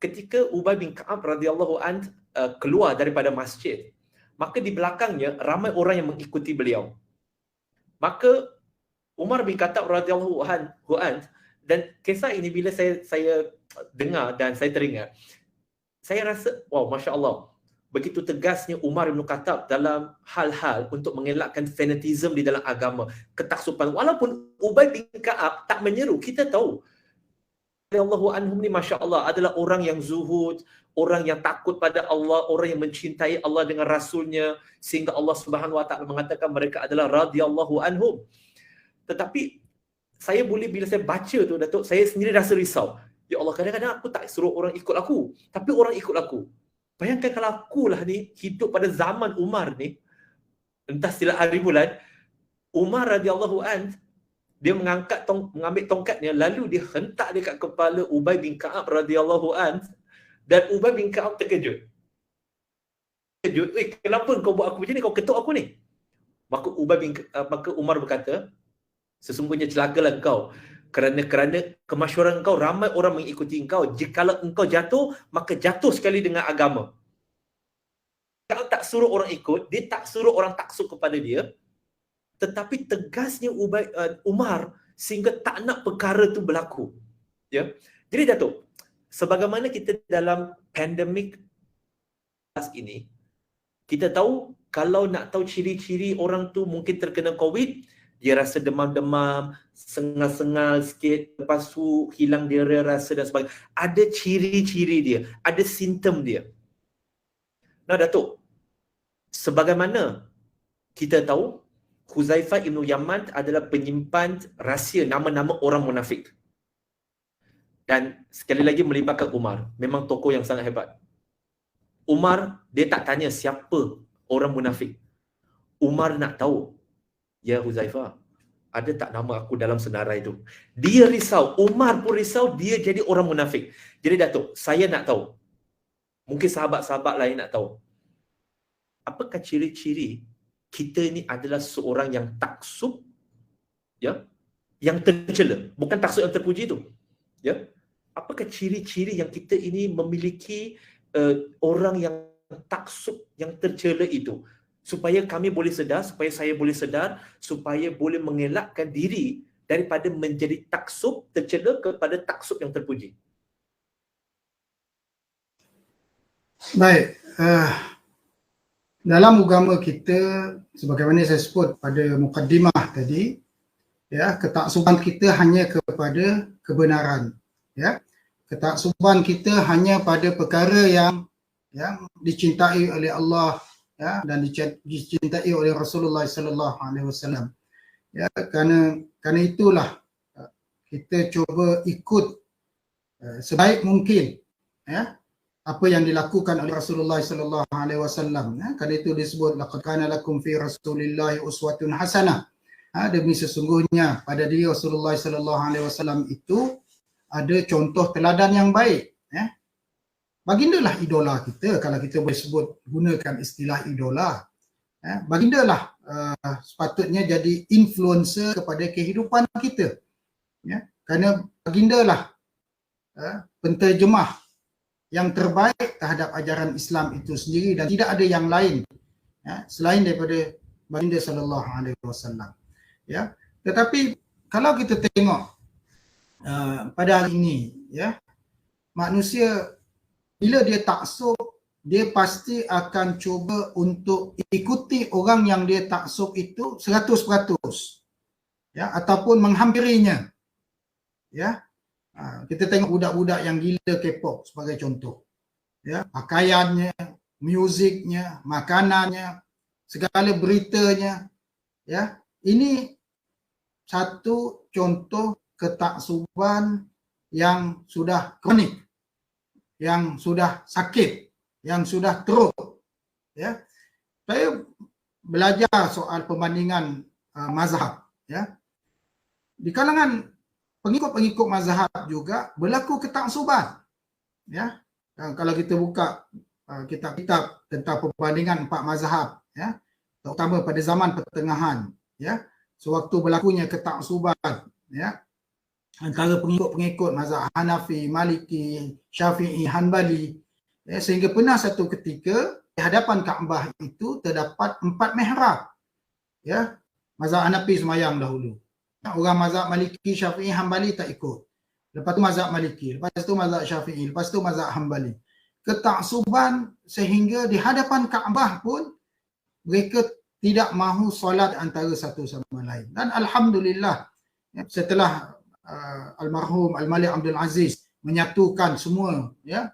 ketika Ubay bin Ka'ab radhiyallahu an keluar daripada masjid, maka di belakangnya ramai orang yang mengikuti beliau. Maka Umar bin Khattab radhiyallahu an, dan kisah ini bila saya dengar dan saya teringat, saya rasa wow, masya-Allah, begitu tegasnya Umar bin Khattab dalam hal-hal untuk mengelakkan fanatisme di dalam agama, ketaksupan. Walaupun Ubay bin Ka'ab tak menyeru, kita tahu radhiyallahu anhum ni masya-Allah adalah orang yang zuhud, orang yang takut pada Allah, orang yang mencintai Allah dengan Rasulnya, sehingga Allah Subhanahu Wa Taala mengatakan mereka adalah radhiyallahu anhum. Tetapi saya boleh, bila saya baca tu Datuk, saya sendiri rasa risau. Ya Allah, kadang-kadang aku tak suruh orang ikut aku, tapi orang ikut aku. Bayangkan kalau akulah ni hidup pada zaman Umar ni, entah setiap hari bulan, Umar radhiyallahu an, dia mengambil tongkatnya, lalu dia hentak dekat kepala Ubay bin Ka'ab radhiyallahu an, dan Ubay bin Ka'ab terkejut. Kenapa kau buat aku macam ni? Kau ketuk aku ni. Maka Umar berkata, sesungguhnya celakalah engkau kerana kemasyhuran engkau, ramai orang mengikuti engkau. Jikalau engkau jatuh, maka jatuh sekali dengan agama. Kalau tak suruh orang ikut, dia tak suruh orang taksub kepada dia, tetapi tegasnya Umar sehingga tak nak perkara tu berlaku. Ya. Jadi Datuk, sebagaimana kita dalam pandemik ini, Kita tahu kalau nak tahu ciri-ciri orang tu mungkin terkena COVID, dia rasa demam-demam, sengal-sengal sikit, lepas tu hilang dia rasa dan sebagainya. Ada ciri-ciri dia, ada simptom dia. Nah Datuk, sebagaimana kita tahu Huzaifah Ibn Yaman adalah penyimpan rahsia nama-nama orang munafik. Dan sekali lagi melibatkan Umar. Memang tokoh yang sangat hebat. Umar, dia tak tanya siapa orang munafik. Umar nak tahu, ya Huzaifah, ada tak nama aku dalam senarai itu? Dia risau, Umar pun risau, dia jadi orang munafik. Jadi Datuk, saya nak tahu, mungkin sahabat-sahabat lain nak tahu, apakah ciri-ciri kita ni adalah seorang yang taksub, ya, yang tercela, bukan taksub yang terpuji tu, ya. Apakah ciri-ciri yang kita ini memiliki orang yang taksub, yang tercela itu, supaya kami boleh sedar, supaya saya boleh sedar, supaya boleh mengelakkan diri daripada menjadi taksub tercela kepada taksub yang terpuji. Baik, dalam agama kita, sebagaimana saya sebut pada mukaddimah tadi, ya, ketaksuban kita hanya kepada kebenaran, ya. Ketaksuban kita hanya pada perkara yang dicintai oleh Allah, ya, dan dicintai oleh Rasulullah sallallahu alaihi wasallam. Ya, kerana itulah kita cuba ikut sebaik mungkin, ya, apa yang dilakukan oleh Rasulullah sallallahu alaihi wasallam, ya. Kerana itu disebut laqad kana lakum fi Rasulillahi uswatun hasanah. Demi sesungguhnya pada diri Rasulullah sallallahu alaihi wasallam itu ada contoh teladan yang baik, ya. Baginda lah idola kita, kalau kita boleh sebut, gunakan istilah idola, ya. Baginda lah sepatutnya jadi influencer kepada kehidupan kita, ya. Kerana baginda lah penterjemah yang terbaik terhadap ajaran Islam itu sendiri, dan tidak ada yang lain, ya, selain daripada baginda sallallahu alaihi wasallam, ya. Tetapi kalau kita tengok pada hari ini, ya, manusia bila dia taksub, dia pasti akan cuba untuk ikuti orang yang dia taksub itu 100%, ya, ataupun menghampirinya, ya. Kita tengok budak-budak yang gila K-pop sebagai contoh, ya, pakaiannya, muziknya, makanannya, segala beritanya, ya. Ini satu contoh ketaksuban yang sudah kronik, yang sudah sakit, yang sudah teruk, ya. Saya belajar soal perbandingan mazhab, ya. Di kalangan pengikut-pengikut mazhab juga berlaku ketaksuban, ya. Dan kalau kita buka kitab-kitab tentang perbandingan empat mazhab, ya, terutama pada zaman pertengahan, ya, sewaktu berlakunya ketaksuban, ya, antara pengikut-pengikut mazhab Hanafi, Maliki, Syafi'i, Hanbali, ya, sehingga pernah satu ketika di hadapan Kaabah itu terdapat 4 mihrab, ya. Mazhab Hanafi semayang dahulu, orang mazhab Maliki, Syafi'i, Hanbali tak ikut. Lepas tu mazhab Maliki, lepas tu mazhab Syafi'i, lepas tu mazhab Hanbali. Ketaksuban sehingga di hadapan Kaabah pun mereka tidak mahu solat antara satu sama lain. Dan alhamdulillah, setelah almarhum Al-Malik Abdul Aziz menyatukan semua, ya,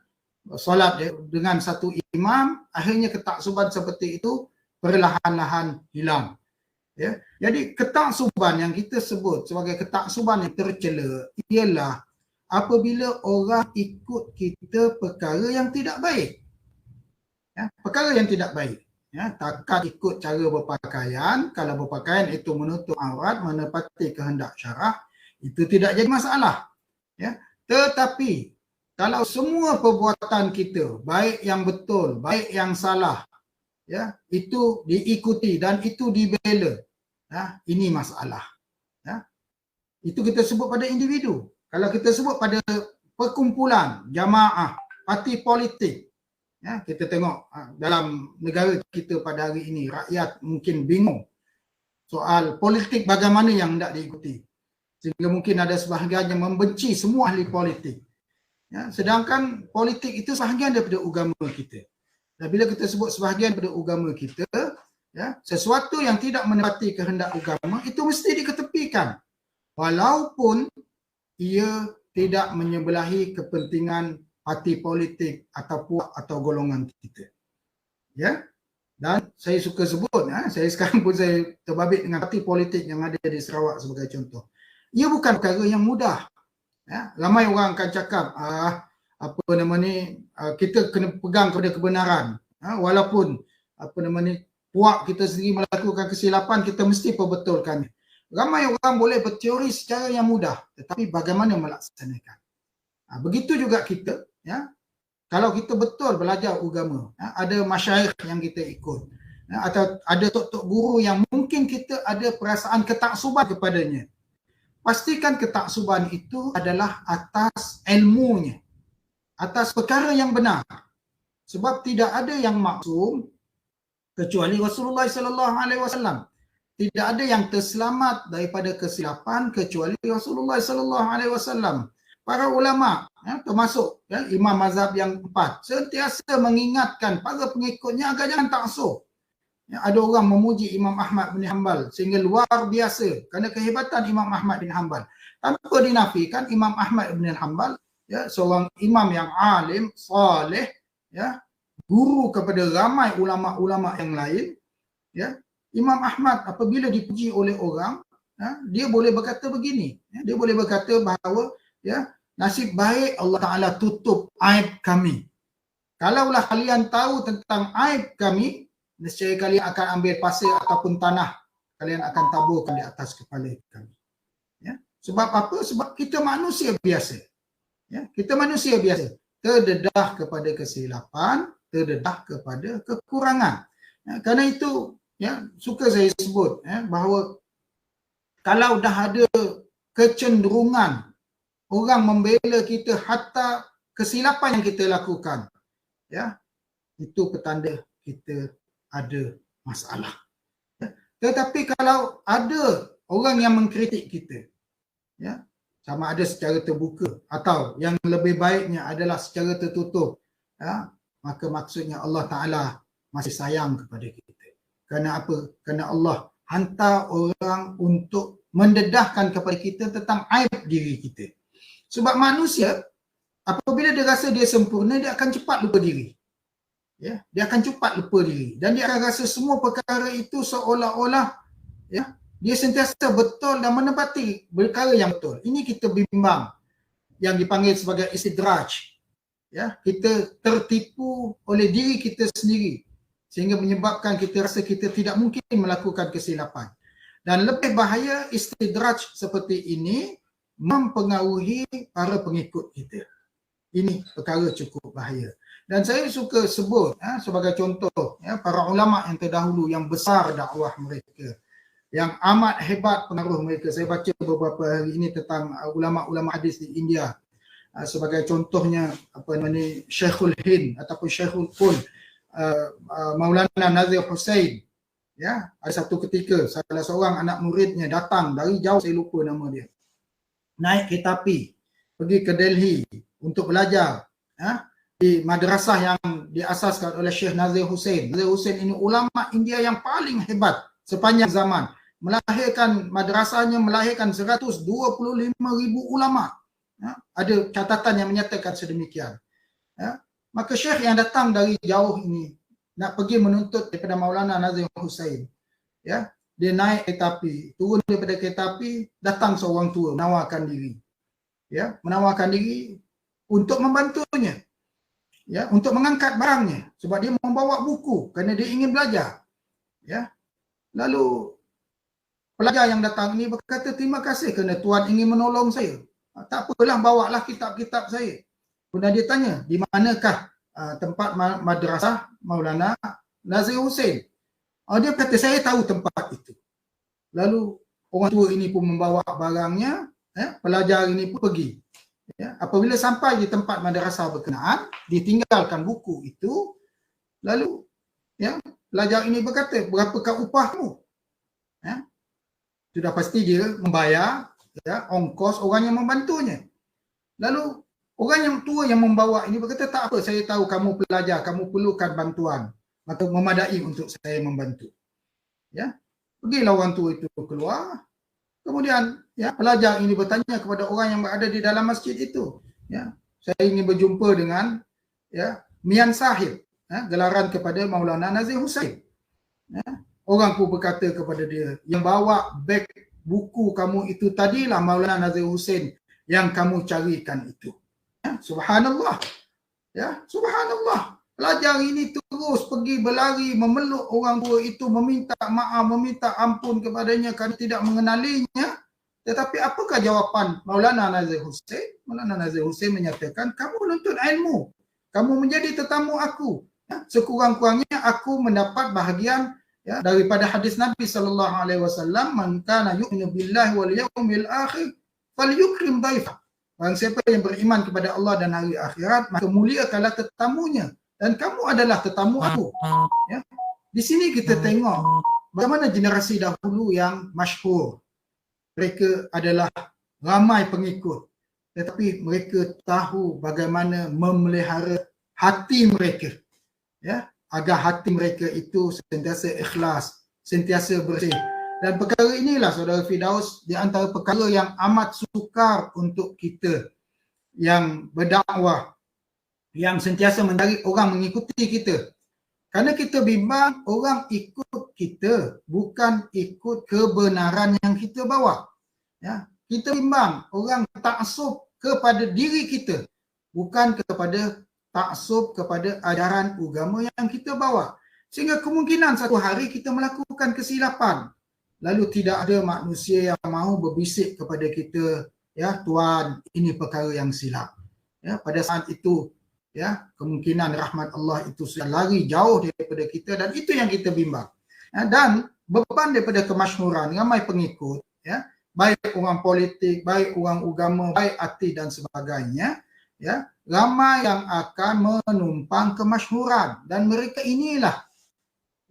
solat dengan satu imam, akhirnya ketaksuban seperti itu perlahan-lahan hilang, ya. Jadi ketaksuban yang kita sebut sebagai ketaksuban yang tercela ialah apabila orang ikut kita perkara yang tidak baik, ya, perkara yang tidak baik, ya. Takat ikut cara berpakaian, kalau berpakaian itu menutup aurat, menepati kehendak syarah, itu tidak jadi masalah, ya. Tetapi kalau semua perbuatan kita, baik yang betul, baik yang salah, ya, itu diikuti dan itu dibela, ya, ini masalah, ya. Itu kita sebut pada individu. Kalau kita sebut pada perkumpulan, jamaah, parti politik, ya, kita tengok dalam negara kita pada hari ini, rakyat mungkin bingung soal politik bagaimana yang hendak diikuti, sehingga mungkin ada sebahagian yang membenci semua ahli politik, ya, sedangkan politik itu sebahagian daripada agama kita. Dan bila kita sebut sebahagian daripada agama kita, ya, sesuatu yang tidak menepati kehendak agama itu mesti diketepikan. Walaupun ia tidak menyebelahi kepentingan parti politik atau puak atau golongan kita. Ya. Dan saya suka sebut, saya sekarang pun saya terbabit dengan parti politik yang ada di Sarawak sebagai contoh. Ia bukan perkara yang mudah. Ya. Ramai orang akan cakap, kita kena pegang kepada kebenaran. Walaupun puak kita sendiri melakukan kesilapan, kita mesti perbetulkannya. Ramai orang boleh berteori secara yang mudah, tetapi bagaimana melaksanakan? Begitu juga kita, ya. Kalau kita betul belajar agama, ada masyayikh yang kita ikut, atau ada tok-tok guru yang mungkin kita ada perasaan ketaksuban kepadanya. Pastikan ketaksuban itu adalah atas ilmunya, atas perkara yang benar. Sebab tidak ada yang maksum kecuali Rasulullah sallallahu alaihi wasallam. Tidak ada yang terselamat daripada kesilapan kecuali Rasulullah sallallahu alaihi wasallam. Para ulama, termasuk imam mazhab yang 4, sentiasa mengingatkan para pengikutnya agar jangan taksub. Ada orang memuji Imam Ahmad bin Hanbal sehingga luar biasa kerana kehebatan Imam Ahmad bin Hanbal. Tanpa dinafikan Imam Ahmad bin Hanbal, ya, seorang imam yang alim, saleh, ya, guru kepada ramai ulama-ulama yang lain, ya. Imam Ahmad apabila dipuji oleh orang, dia boleh berkata begini, dia boleh berkata bahawa, ya, nasib baik Allah Ta'ala tutup aib kami. Kalaulah kalian tahu tentang aib kami, nescaya kalian akan ambil pasir ataupun tanah, kalian akan taburkan di atas kepala kami. Ya. Sebab apa? Sebab kita manusia biasa. Ya. Kita manusia biasa. Terdedah kepada kesilapan, terdedah kepada kekurangan. Ya. Kerana itu, ya, suka saya sebut, ya, bahawa kalau dah ada kecenderungan orang membela kita hatta kesilapan yang kita lakukan, ya, itu petanda kita ada masalah. Ya. Tetapi kalau ada orang yang mengkritik kita, ya, sama ada secara terbuka atau yang lebih baiknya adalah secara tertutup, ya, maka maksudnya Allah Ta'ala masih sayang kepada kita. Kerana apa? Kerana Allah hantar orang untuk mendedahkan kepada kita tentang aib diri kita. Sebab manusia, apabila dia rasa dia sempurna, dia akan cepat lupa diri. Ya, dia akan cepat lupa diri. Dan dia akan rasa semua perkara itu seolah-olah, ya, dia sentiasa betul dan menepati perkara yang betul. Ini kita bimbang yang dipanggil sebagai istidraj. Ya, kita tertipu oleh diri kita sendiri sehingga menyebabkan kita rasa kita tidak mungkin melakukan kesilapan. Dan lebih bahaya, istidraj seperti ini mempengaruhi para pengikut kita. Ini perkara cukup bahaya. Dan saya suka sebut, sebagai contoh, para ulama yang terdahulu yang besar dakwah mereka, yang amat hebat pengaruh mereka. Saya baca beberapa hari ini tentang ulama-ulama hadis di India. Sebagai contohnya Syekhul Hind ataupun Syekhul Qul, Maulana Nazir Hussain. Ya, ada satu ketika salah seorang anak muridnya datang dari jauh, saya lupa nama dia, naik kereta api pergi ke Delhi untuk belajar, di madrasah yang diasaskan oleh Syekh Nazir Hussain. Nazir Hussain ini ulama India yang paling hebat sepanjang zaman. Melahirkan madrasahnya, melahirkan 125,000 ulama. Ada catatan yang menyatakan sedemikian. Maka Syekh yang datang dari jauh ini nak pergi menuntut daripada Maulana Nazir Hussain, ya, dia naik kereta api, turun daripada kereta api, datang seorang tua menawarkan diri, ya, menawarkan diri untuk membantunya, ya, untuk mengangkat barangnya sebab dia membawa buku kerana dia ingin belajar, ya. Lalu pelajar yang datang ini berkata, terima kasih kerana tuan ingin menolong saya. Tak apalah, bawalah kitab-kitab saya. Kemudian dia tanya, di manakah tempat madrasah Maulana Nazir Hussain? Dia kata, saya tahu tempat itu. Lalu orang tua ini pun membawa barangnya, pelajar ini pun pergi. Ya, apabila sampai di tempat madrasah berkenaan, ditinggalkan buku itu, lalu, ya, pelajar ini berkata, berapakah upahmu? Ya, sudah pasti dia membayar, ya, ongkos orang yang membantunya. Lalu Orang yang tua yang membawa ini berkata, tak apa, saya tahu kamu pelajar, kamu perlukan bantuan, maka memadai untuk saya membantu. Ya, pergilah orang tua itu keluar. Kemudian ya, pelajar ini bertanya kepada orang yang berada di dalam masjid itu, ya, saya ingin berjumpa dengan ya Mian Sahib, ya, gelaran kepada Maulana Nazir Hussain. Ya, orang pun berkata kepada dia, yang bawa beg buku kamu itu tadilah Maulana Nazir Hussain yang kamu carikan itu. Ya, subhanallah. Ya, subhanallah. Pelajar ini terus pergi berlari memeluk orang tua itu, meminta maaf, meminta ampun kepadanya kerana tidak mengenalinya. Tetapi apakah jawapan Maulana Nazir Hussain? Maulana Nazir Hussain menyatakan, kamu menuntut ilmu, kamu menjadi tetamu aku. Ya, sekurang-kurangnya aku mendapat bahagian ya, daripada hadis Nabi SAW, man kana yu'minu billahi wal yawmil akhir falyukrim dhaifah. Barang siapa yang beriman kepada Allah dan hari akhirat, maka muliakanlah tetamunya. Dan kamu adalah tetamu aku. Ya. Di sini kita tengok bagaimana generasi dahulu yang masyhur. Mereka adalah ramai pengikut. Tetapi mereka tahu bagaimana memelihara hati mereka. Ya, agar hati mereka itu sentiasa ikhlas, sentiasa bersih. Dan perkara inilah Saudara Firdaus di antara perkara yang amat sukar untuk kita yang berdakwah, yang sentiasa mencari orang mengikuti kita. Kerana kita bimbang orang ikut kita, bukan ikut kebenaran yang kita bawa. Ya, kita bimbang orang taksub kepada diri kita, bukan kepada taksub kepada ajaran agama yang kita bawa. Sehingga kemungkinan satu hari kita melakukan kesilapan. Lalu tidak ada manusia yang mahu berbisik kepada kita, ya Tuan, ini perkara yang silap. Ya, pada saat itu, ya kemungkinan rahmat Allah itu sudah lari jauh daripada kita dan itu yang kita bimbang. Ya, dan beban daripada kemasyhuran, ramai pengikut, ya, baik orang politik, baik orang agama, baik artis dan sebagainya, ya, ramai yang akan menumpang kemasyhuran dan mereka inilah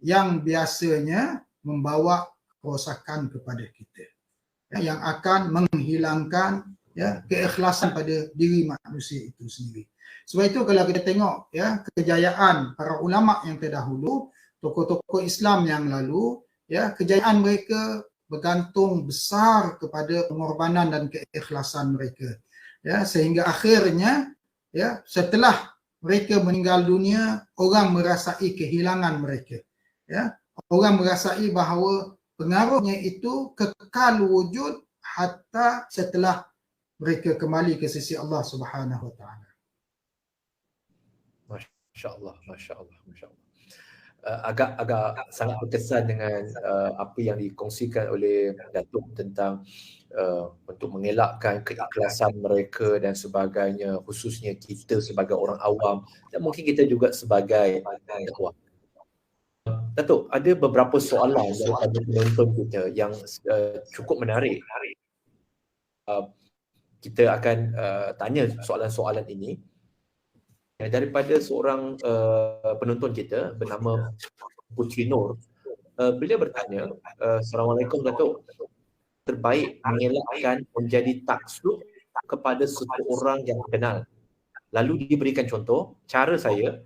yang biasanya membawa kerosakan kepada kita, ya, yang akan menghilangkan ya keikhlasan pada diri manusia itu sendiri. Sebab itu kalau kita tengok ya kejayaan para ulama yang terdahulu, tokoh-tokoh Islam yang lalu, ya kejayaan mereka bergantung besar kepada pengorbanan dan keikhlasan mereka. Ya, sehingga akhirnya ya setelah mereka meninggal dunia, orang merasai kehilangan mereka. Ya, orang merasai bahawa pengaruhnya itu kekal wujud hatta setelah mereka kembali ke sisi Allah Subhanahu Wa Taala. Masya-Allah, masya-Allah, masya-Allah. Agak sangat berkesan dengan apa yang dikongsikan oleh Datuk tentang untuk mengelakkan keikhlasan mereka dan sebagainya, khususnya kita sebagai orang awam dan mungkin kita juga sebagai dakwah. Datuk, ada beberapa soalan daripada penonton kita yang cukup menarik. Kita akan tanya soalan-soalan ini daripada seorang penonton kita bernama Putri Nur. Beliau bertanya, Assalamualaikum Datuk, terbaik mengelakkan menjadi taksub kepada seseorang yang kenal. Lalu diberikan contoh, cara saya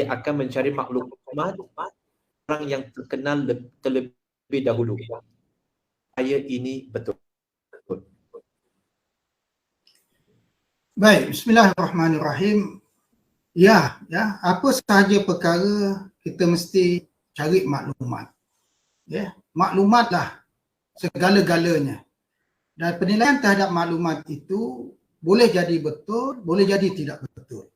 akan mencari maklumat orang yang terkenal terlebih dahulu. Saya ini betul. Baik, bismillahirrahmanirrahim. Ya, apa sahaja perkara kita mesti cari maklumat. Ya, maklumatlah segala-galanya. Dan penilaian terhadap maklumat itu boleh jadi betul, boleh jadi tidak betul.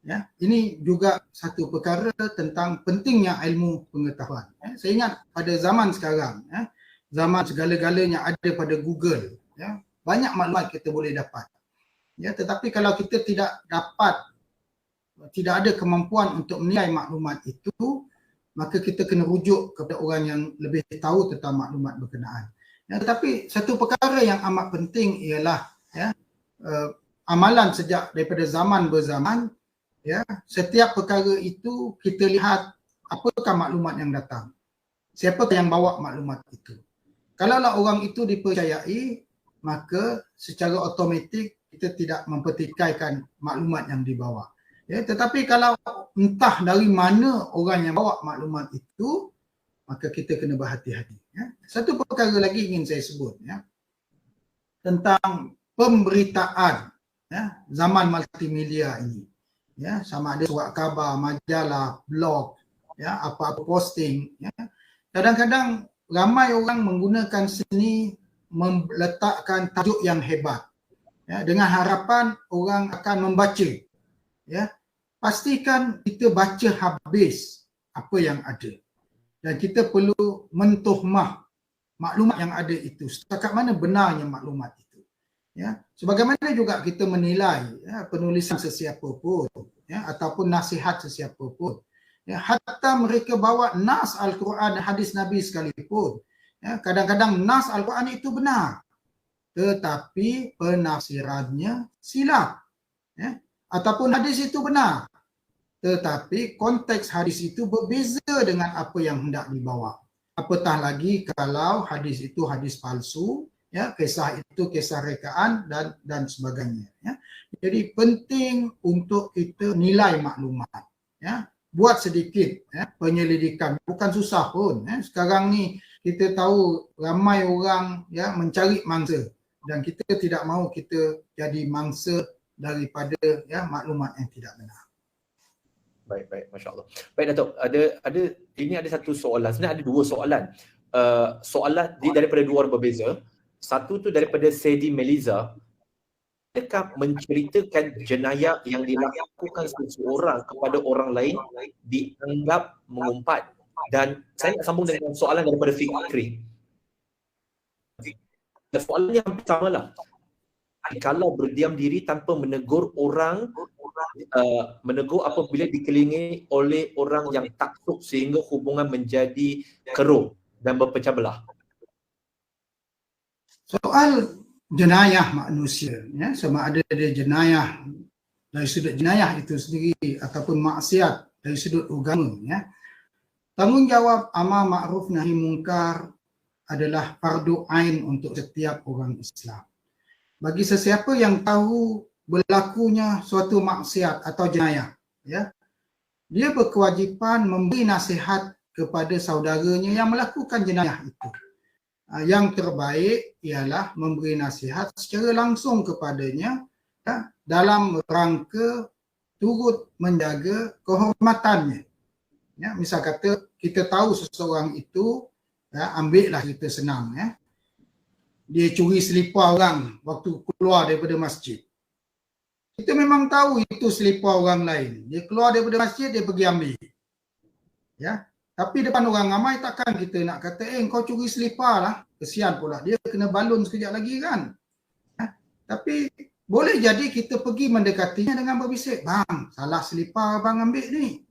Ya, ini juga satu perkara tentang pentingnya ilmu pengetahuan. Ya, saya ingat pada zaman sekarang, ya, zaman segala-galanya ada pada Google. Ya, banyak maklumat kita boleh dapat. Ya, tetapi kalau kita tidak ada kemampuan untuk menilai maklumat itu, maka kita kena rujuk kepada orang yang lebih tahu tentang maklumat berkenaan. Ya, tetapi satu perkara yang amat penting ialah ya, amalan sejak daripada zaman berzaman. Ya, setiap perkara itu kita lihat apakah maklumat yang datang. Siapa yang bawa maklumat itu. Kalaulah orang itu dipercayai, maka secara automatik kita tidak mempertikaikan maklumat yang dibawa. Ya, tetapi kalau entah dari mana orang yang bawa maklumat itu, maka kita kena berhati-hati. Ya. Satu perkara lagi ingin saya sebut, ya, tentang pemberitaan, ya, zaman multimedia ini. Ya, sama ada surat khabar, majalah, blog, ya, apa-apa posting. Ya. Kadang-kadang ramai orang menggunakan seni meletakkan tajuk yang hebat, ya, dengan harapan orang akan membaca. Ya, pastikan kita baca habis apa yang ada, dan kita perlu mentohmah maklumat yang ada itu, setakat mana benarnya maklumat itu. Ya, sebagaimana juga kita menilai, ya, penulisan sesiapa pun, ya, ataupun nasihat sesiapa pun. Ya, hatta mereka bawa nas Al-Quran dan hadis Nabi sekalipun, ya, kadang-kadang nas Al-Quran itu benar, tetapi penafsirannya silap. Ya, ataupun hadis itu benar, tetapi konteks hadis itu berbeza dengan apa yang hendak dibawa. Apatah lagi kalau hadis itu hadis palsu, ya, kisah itu kisah rekaan dan sebagainya. Ya. Jadi penting untuk kita nilai maklumat. Ya. Buat sedikit, ya, penyelidikan, bukan susah pun. Ya. Sekarang ni kita tahu ramai orang, ya, mencari mangsa, dan kita tidak mahu kita jadi mangsa daripada, ya, maklumat yang tidak benar. Baik, Masya Allah. Baik Datuk, ini ada satu soalan. Sebenarnya ada dua soalan. Soalan daripada dua orang berbeza. Satu tu daripada Sedi Meliza. Adakah menceritakan jenayah yang dilakukan seseorang kepada orang lain dianggap mengumpat? Dan saya nak sambung dengan soalan daripada Fikri. Soalannya hampir sama lah. Kalau berdiam diri tanpa menegur orang, menegur apabila dikelilingi oleh orang yang taksub sehingga hubungan menjadi keruh dan berpecah belah. Soal jenayah manusia, ya, sama ada dia jenayah dari sudut jenayah itu sendiri ataupun maksiat dari sudut agama, ya. Tanggungjawab amar ma'ruf nahi mungkar adalah fardu ain untuk setiap orang Islam. Bagi sesiapa yang tahu berlakunya suatu maksiat atau jenayah, ya, dia berkewajipan memberi nasihat kepada saudaranya yang melakukan jenayah itu. Yang terbaik ialah memberi nasihat secara langsung kepadanya, ya, dalam rangka turut menjaga kehormatannya. Ya, misal kata kita tahu seseorang itu, ya, ambillah kita senang, ya, dia curi selipar orang waktu keluar daripada masjid. Kita memang tahu itu selipar orang lain. Dia keluar daripada masjid, dia pergi ambil. Ya, tapi depan orang ramai takkan kita nak kata, kau curi selipar lah. Kesian pula, dia kena balun sekejap lagi kan. Ya, tapi boleh jadi kita pergi mendekatinya dengan berbisik, bang, salah selipar abang ambil ni.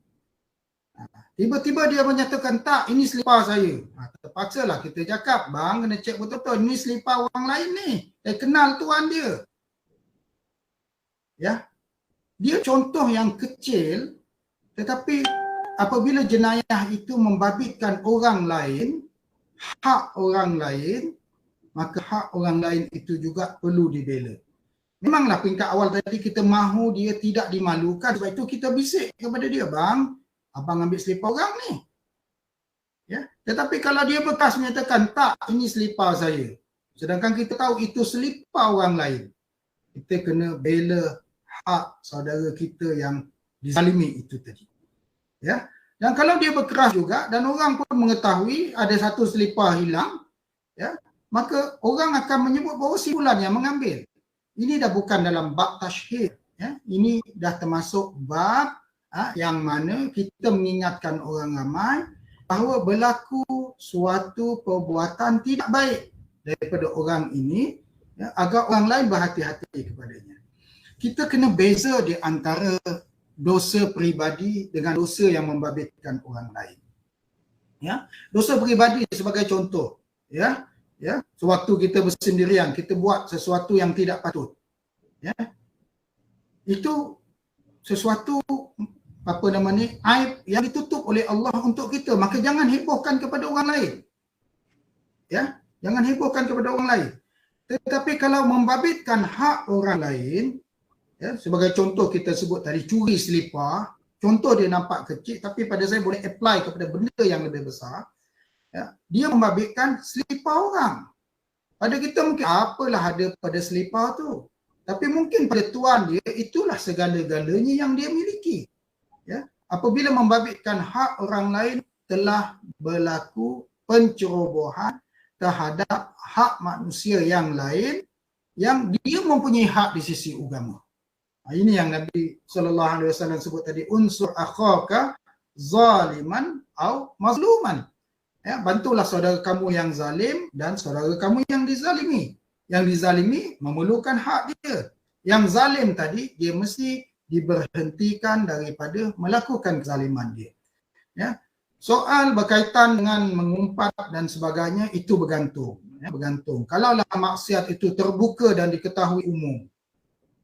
Tiba-tiba dia menyatakan, tak, ini selipar saya. Terpaksalah kita cakap, bang, kena cek betul-betul, ini selipar orang lain ni. Kenal tuan dia. Ya, dia contoh yang kecil, tetapi apabila jenayah itu membabitkan orang lain, hak orang lain, maka hak orang lain itu juga perlu dibela. Memanglah peringkat awal tadi kita mahu dia tidak dimalukan, sebab itu kita bisik kepada dia, bang, abang ambil selipar orang ni. Ya, tetapi kalau dia bekas menyatakan, tak, ini selipar saya, sedangkan kita tahu itu selipar orang lain, kita kena bela hak saudara kita yang dizalimi itu tadi. Ya, dan kalau dia berkeras juga dan orang pun mengetahui ada satu selipar hilang, ya, maka orang akan menyebut bahawa si fulan yang mengambil. Ini dah bukan dalam bab tashhid, ya. Ini dah termasuk bab yang mana kita mengingatkan orang ramai bahawa berlaku suatu perbuatan tidak baik daripada orang ini, ya, agar orang lain berhati-hati kepadanya. Kita kena beza di antara dosa peribadi dengan dosa yang membabitkan orang lain. Ya, dosa peribadi sebagai contoh, ya, sewaktu kita bersendirian, kita buat sesuatu yang tidak patut. Ya. Itu sesuatu aib yang ditutup oleh Allah untuk kita, maka jangan hebohkan kepada orang lain. Ya, jangan hebohkan kepada orang lain. Tetapi kalau membabitkan hak orang lain, ya, sebagai contoh kita sebut tadi curi selipar, contoh dia nampak kecil tapi pada saya boleh apply kepada benda yang lebih besar, ya, dia membabitkan selipar orang. Pada kita mungkin apalah ada pada selipar tu, tapi mungkin pada tuan dia itulah segala-galanya yang dia miliki. Ya, apabila membabitkan hak orang lain telah berlaku pencerobohan terhadap hak manusia yang lain yang dia mempunyai hak di sisi agama. Ini yang Nabi SAW sebut tadi, unsur akhaka zaliman au mazluman. Ya, bantulah saudara kamu yang zalim dan saudara kamu yang dizalimi. Yang dizalimi memerlukan hak dia. Yang zalim tadi dia mesti diberhentikan daripada melakukan kezaliman dia. Ya. Soal berkaitan dengan mengumpat dan sebagainya itu bergantung. Ya, bergantung. Kalaulah maksiat itu terbuka dan diketahui umum,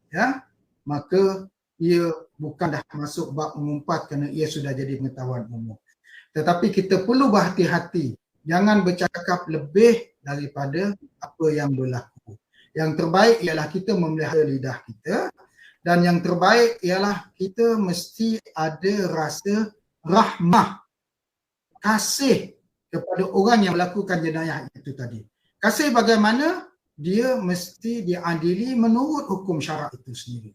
ya, maka ia bukan dah masuk bab mengumpat kerana ia sudah jadi pengetahuan umum. Tetapi kita perlu berhati-hati. Jangan bercakap lebih daripada apa yang berlaku. Yang terbaik ialah kita memelihara lidah kita. Dan yang terbaik ialah kita mesti ada rasa rahmah, kasih kepada orang yang melakukan jenayah itu tadi. Kasih bagaimana? Dia mesti diadili menurut hukum syarak itu sendiri.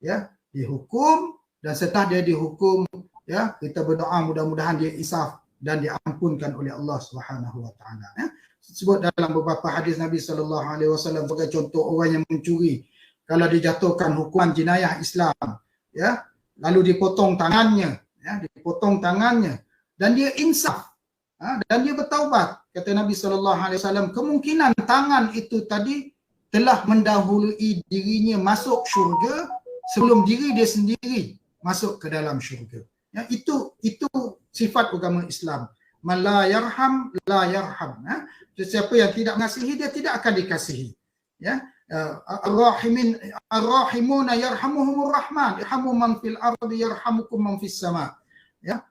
Ya, dihukum dan setelah dia dihukum, ya, kita berdoa mudah-mudahan dia insaf dan diampunkan oleh Allah Subhanahu Wa Taala. Ya. Sebut dalam beberapa hadis Nabi SAW sebagai contoh orang yang mencuri, kalau dijatuhkan hukuman jenayah Islam, ya, lalu dipotong tangannya, ya, dipotong tangannya dan dia insaf, dan dia bertaubat, kata Nabi SAW, kemungkinan tangan itu tadi telah mendahului dirinya masuk syurga sebelum diri dia sendiri masuk ke dalam syurga. Ya, itu sifat agama Islam. Man la yarham la yarham. Ya. Sesiapa yang tidak mengasihi dia tidak akan dikasihi. Ya. Ar-rahimuna yarhamuhumur rahman, yarhamu man fil ardi yarhamukum man fis sama. Ya.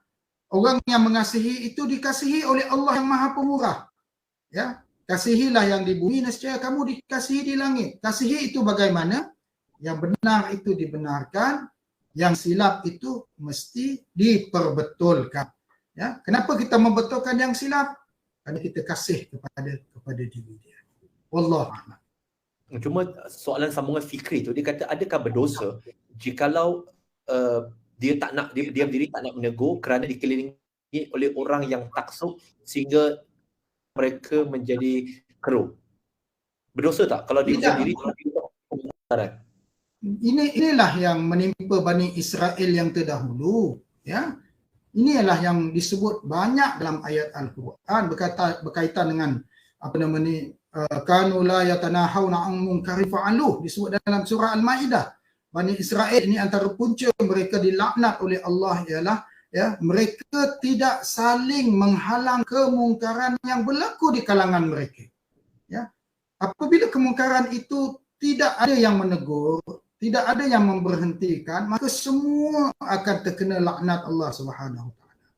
Orang yang mengasihi itu dikasihi oleh Allah yang Maha Pemurah. Ya. Kasihilah yang di bumi nescaya kamu dikasihi di langit. Kasihi itu bagaimana? Yang benar itu dibenarkan, yang silap itu mesti diperbetulkan. Ya, kenapa kita membetulkan yang silap? Kerana kita kasih kepada diri dia. Wallahu a'lam. Cuma soalan sambungan fikri tu, dia kata adakah berdosa jikalau dia tak nak, dia diam diri tak nak menegur kerana dikelilingi oleh orang yang taksub sehingga mereka menjadi keruh. Berdosa tak kalau dia diam diri tak? Inilah yang menimpa Bani Israel yang terdahulu, ya. Inilah yang disebut banyak dalam ayat Al-Quran berkaitan dengan apa nama ni, kanu la yatanahawna an munkarin fa'aluh, disebut dalam surah Al-Maidah. Bani Israel ini antara punca mereka dilaknat oleh Allah ialah, ya, mereka tidak saling menghalang kemungkaran yang berlaku di kalangan mereka. Ya. Apabila kemungkaran itu tidak ada yang menegur, tidak ada yang memberhentikan, maka semua akan terkena laknat Allah Subhanahu Wa Taala.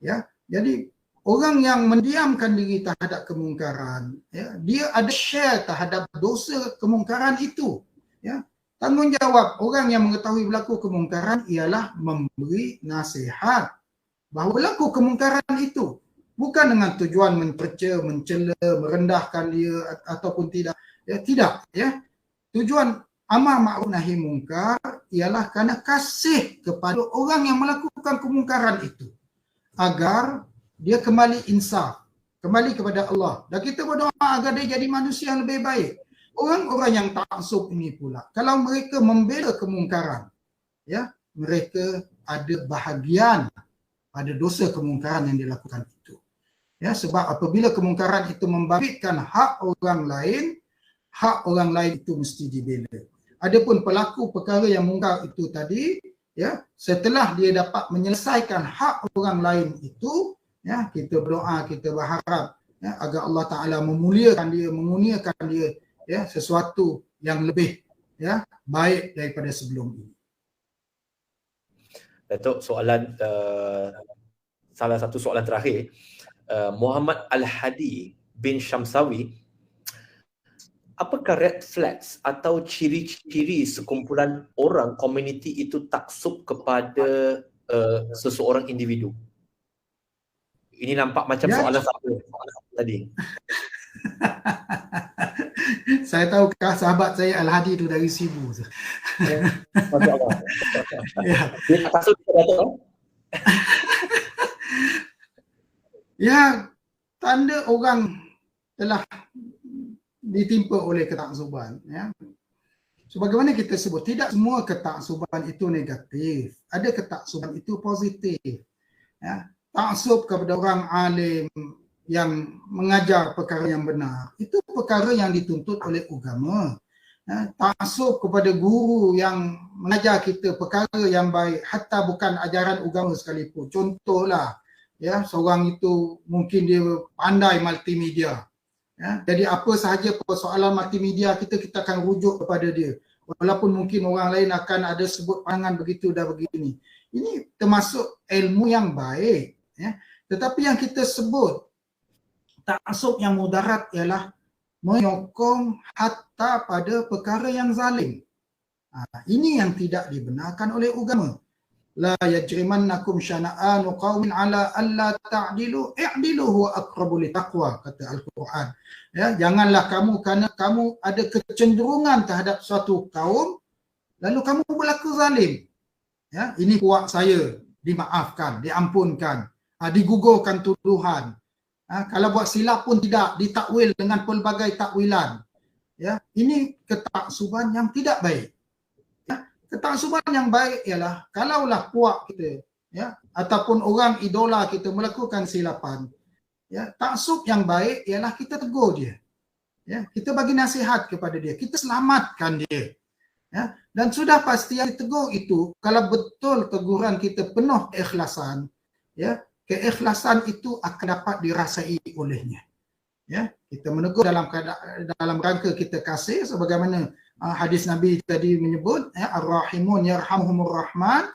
Ya, jadi orang yang mendiamkan diri terhadap kemungkaran, ya, dia ada share terhadap dosa kemungkaran itu. Ya, tanggungjawab orang yang mengetahui berlaku kemungkaran ialah memberi nasihat bahawa berlaku kemungkaran itu bukan dengan tujuan mencerca, mencela, merendahkan dia ataupun tidak. Ya, tidak. Ya, tujuan amar ma'ruf nahi mungkar ialah kerana kasih kepada orang yang melakukan kemungkaran itu agar dia kembali insaf, kembali kepada Allah. Dan kita berdoa agar dia jadi manusia yang lebih baik. Orang-orang yang taksub ini pula, kalau mereka membela kemungkaran, ya, mereka ada bahagian pada dosa kemungkaran yang dilakukan itu. Ya, sebab apabila kemungkaran itu membabitkan hak orang lain itu mesti dibela. Adapun pelaku perkara yang mungkar itu tadi, ya, setelah dia dapat menyelesaikan hak orang lain itu, ya, kita berdoa, kita berharap, ya, agar Allah Taala memuliakan dia, mengurniakan dia, ya, sesuatu yang lebih, ya, baik daripada sebelum ini. Datuk, soalan salah satu soalan terakhir, Muhammad Al-Hadi bin Syamsawi, apakah red flags atau ciri-ciri sekumpulan orang, komuniti itu taksub kepada seseorang individu? Ini nampak macam Ya. soalan tadi. Saya tahu sahabat saya Al-Hadi tu dari Sibu. Masya-Allah. Ya. Dia taksub kepada Ya, tanda orang telah ditimpa oleh ketaksuban. Ya. Sebagaimana kita sebut, tidak semua ketaksuban itu negatif. Ada ketaksuban itu positif. Ya. Taksub kepada orang alim yang mengajar perkara yang benar, itu perkara yang dituntut oleh agama. Ya. Taksub kepada guru yang mengajar kita perkara yang baik, hatta bukan ajaran agama sekalipun. Contohlah, ya, seorang itu mungkin dia pandai multimedia. Ya, jadi apa sahaja persoalan multimedia kita akan rujuk kepada dia. Walaupun mungkin orang lain akan ada sebut pandangan begitu dan begini. Ini termasuk ilmu yang baik. Ya. Tetapi yang kita sebut taksub yang mudarat ialah menyokong hatta pada perkara yang zalim. Ini yang tidak dibenarkan oleh agama. La yajrimannakum syana'anu qaumin ala alla ta'dilu i'dilu huwa aqrabu litaqwa, kata Al-Quran. Ya, janganlah kamu kerana kamu ada kecenderungan terhadap suatu kaum lalu kamu berlaku zalim. Ya, ini kuat saya, dimaafkan, diampunkan, digugurkan tuduhan. Kalau buat silap pun tidak, ditakwil dengan pelbagai takwilan. Ya, ini ketaksuban yang tidak baik. Ketaksuban yang baik ialah kalaulah puak kita, ya, ataupun orang idola kita melakukan silapan, ya, taksub yang baik ialah kita tegur dia, ya, kita bagi nasihat kepada dia, kita selamatkan dia, ya, dan sudah pasti yang ditegur itu kalau betul teguran kita penuh keikhlasan, ya, keikhlasan itu akan dapat dirasai olehnya. Ya, kita menegur dalam rangka kita kasih, sebagaimana hadis Nabi tadi menyebut, ya, Ar-Rahimun yarhamhumur Rahman.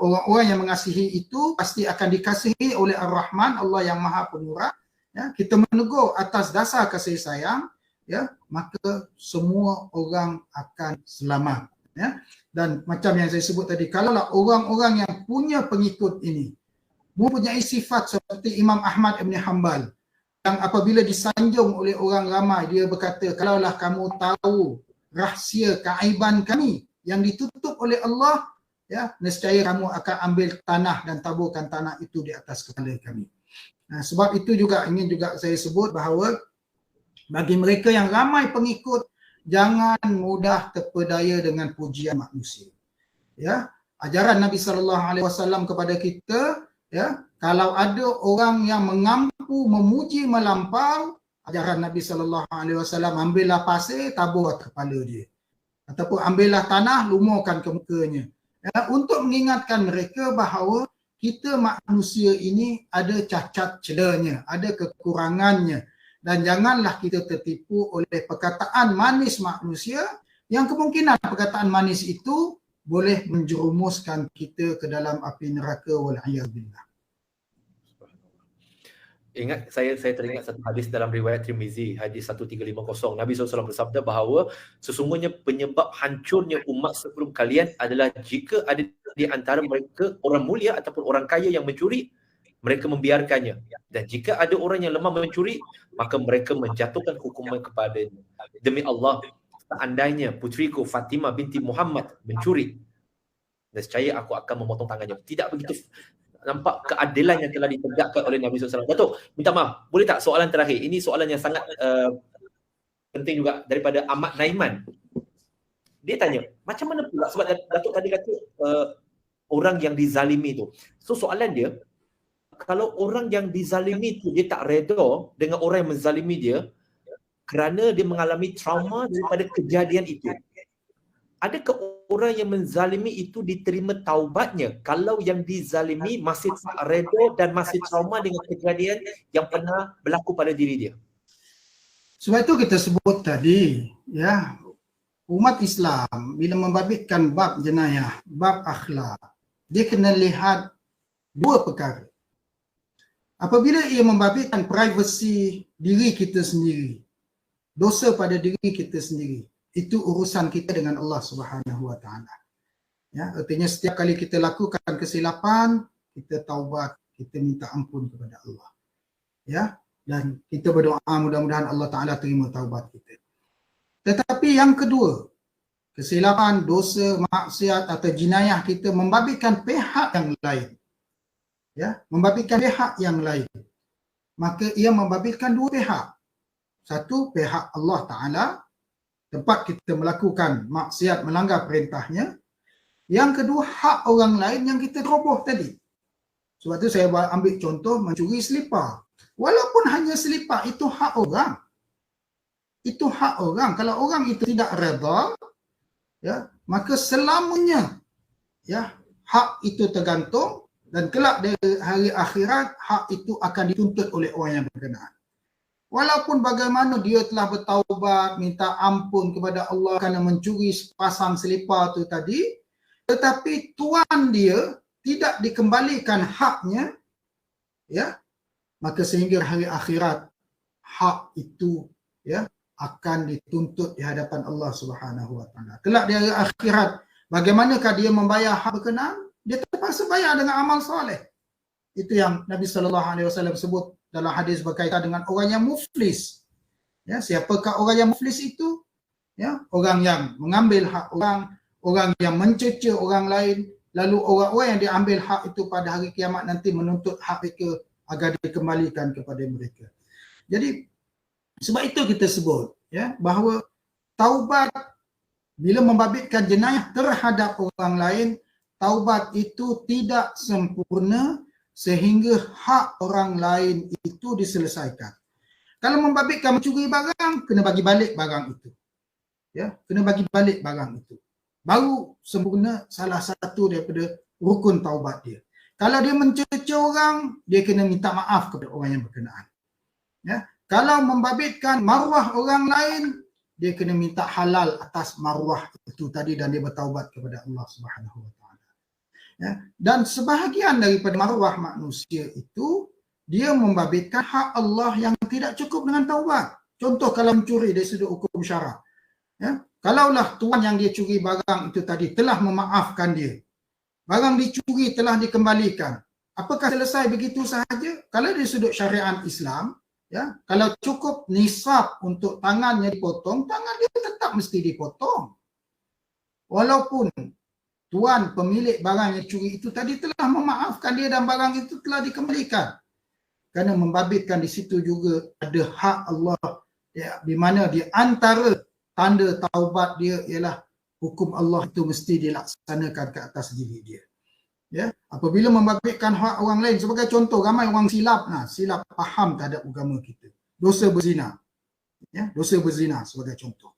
Orang-orang yang mengasihi itu pasti akan dikasihi oleh Ar-Rahman, Allah yang Maha Pemurah. Ya, kita menegur atas dasar kasih sayang, ya, maka semua orang akan selamat. Ya. Dan macam yang saya sebut tadi, kalaulah orang-orang yang punya pengikut ini mempunyai sifat seperti Imam Ahmad Ibn Hanbal, yang apabila disanjung oleh orang ramai, dia berkata, kalaulah kamu tahu rahsia keaiban kami yang ditutup oleh Allah, ya, nescaya kamu akan ambil tanah dan taburkan tanah itu di atas kepala kami. Sebab itu juga ingin juga saya sebut bahawa bagi mereka yang ramai pengikut, jangan mudah terpedaya dengan pujian manusia. Ya, ajaran Nabi SAW kepada kita, ya, kalau ada orang yang mengampu memuji melampau, ajaran Nabi SAW, ambillah pasir, tabur kepala dia. Ataupun ambillah tanah, lumurkan ke mukanya. Ya, untuk mengingatkan mereka bahawa kita manusia ini ada cacat celanya, ada kekurangannya. Dan janganlah kita tertipu oleh perkataan manis manusia yang kemungkinan perkataan manis itu boleh menjerumuskan kita ke dalam api neraka wal'iyadzubillah. Ingat, saya teringat satu hadis dalam riwayat Tirmizi, hadis 1350. Nabi SAW bersabda bahawa sesungguhnya penyebab hancurnya umat sebelum kalian adalah jika ada di antara mereka orang mulia ataupun orang kaya yang mencuri, mereka membiarkannya. Dan jika ada orang yang lemah mencuri, maka mereka menjatuhkan hukuman kepadanya. Demi Allah, seandainya putriku Fatimah binti Muhammad mencuri, nescaya aku akan memotong tangannya. Tidak begitu nampak keadilan yang telah ditegakkan oleh Nabi SAW. Datuk, minta maaf, boleh tak soalan terakhir? Ini soalan yang sangat penting juga, daripada Ahmad Naiman. Dia tanya, macam mana pula, sebab Datuk tadi kata orang yang dizalimi tu. So soalan dia, kalau orang yang dizalimi tu dia tak reda dengan orang yang menzalimi dia kerana dia mengalami trauma daripada kejadian itu, adakah orang yang menzalimi itu diterima taubatnya kalau yang dizalimi masih tak reda dan masih trauma dengan kejadian yang pernah berlaku pada diri dia? Sebab itu kita sebut tadi, ya, umat Islam bila membabitkan bab jenayah, bab akhlak, dia kena lihat dua perkara. Apabila ia membabitkan privasi diri kita sendiri, dosa pada diri kita sendiri. Itu urusan kita dengan Allah Subhanahu Wa Taala. Ya, artinya setiap kali kita lakukan kesilapan, kita taubat, kita minta ampun kepada Allah. Ya, dan kita berdoa mudah-mudahan Allah Taala terima taubat kita. Tetapi yang kedua, kesilapan, dosa, maksiat atau jinayah kita membabitkan pihak yang lain. Ya, membabitkan pihak yang lain. Maka ia membabitkan dua pihak. Satu, pihak Allah Taala, tempat kita melakukan maksiat, melanggar perintahnya. Yang kedua, hak orang lain yang kita roboh tadi. Sebab tu saya ambil contoh mencuri selipar. Walaupun hanya selipar, itu hak orang. Itu hak orang. Kalau orang itu tidak redha, ya, maka selamanya ya, hak itu tergantung dan kelak dari hari akhirat, hak itu akan dituntut oleh orang yang berkenaan. Walaupun bagaimana dia telah bertaubat, minta ampun kepada Allah kerana mencuri sepasang selipar itu tadi, tetapi tuan dia tidak dikembalikan haknya, ya, maka sehingga hari akhirat hak itu ya akan dituntut di hadapan Allah Subhanahu Wa Taala. Kelak di hari akhirat, bagaimanakah dia membayar hak berkenaan? Dia terpaksa bayar dengan amal soleh. Itu yang Nabi SAW sebut dalam hadis berkaitan dengan orang yang muflis. Ya, siapakah orang yang muflis itu? Ya, orang yang mengambil hak orang, orang yang mencerca orang lain, lalu orang-orang yang diambil hak itu pada hari kiamat nanti menuntut hak mereka agar dikembalikan kepada mereka. Jadi sebab itu kita sebut ya bahawa taubat bila membabitkan jenayah terhadap orang lain, taubat itu tidak sempurna sehingga hak orang lain itu diselesaikan. Kalau membabitkan mencuri barang, kena bagi balik barang itu. Ya, kena bagi balik barang itu. Baru sempurna salah satu daripada rukun taubat dia. Kalau dia mencerca orang, dia kena minta maaf kepada orang yang berkenaan. Ya, kalau membabitkan maruah orang lain, dia kena minta halal atas maruah itu tadi dan dia bertaubat kepada Allah Subhanahu Wa Taala. Ya, dan sebahagian daripada maruah manusia itu dia membabitkan hak Allah yang tidak cukup dengan taubat. Contoh kalau mencuri dari sudut hukum syarak. Ya, kalaulah tuan yang dia curi barang itu tadi telah memaafkan dia, barang dicuri telah dikembalikan, apakah selesai begitu sahaja? Kalau dari sudut syariat Islam, ya, kalau cukup nisab untuk tangannya dipotong, tangan dia tetap mesti dipotong. Walaupun tuan pemilik barang yang curi itu tadi telah memaafkan dia dan barang itu telah dikembalikan. Kerana membabitkan di situ juga ada hak Allah, ya, di mana di antara tanda taubat dia ialah hukum Allah itu mesti dilaksanakan ke atas diri dia. Ya, apabila membabitkan hak orang lain, sebagai contoh ramai orang silap faham terhadap agama kita. Dosa berzina. Ya, dosa berzina sebagai contoh.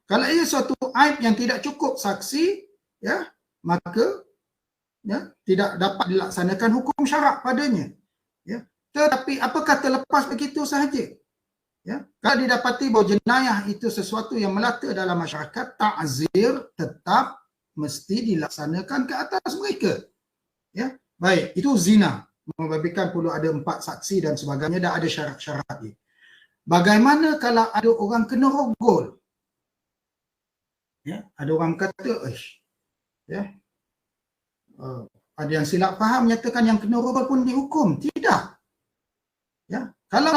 Kalau ia suatu aib yang tidak cukup saksi, ya, maka ya, tidak dapat dilaksanakan hukum syarak padanya. Ya. Tetapi apakah terlepas begitu sahaja? Ya, kalau didapati bahawa jenayah itu sesuatu yang melata dalam masyarakat, ta'zir tetap mesti dilaksanakan ke atas mereka. Ya, baik, itu zina. Membabitkan perlu ada 4 saksi dan sebagainya, dah ada syarat-syarat dia. Bagaimana kalau ada orang kena rogol? Ya, ada orang kata, ya, ada yang silap faham menyatakan yang kena rogol pun dihukum. Tidak. Ya, kalau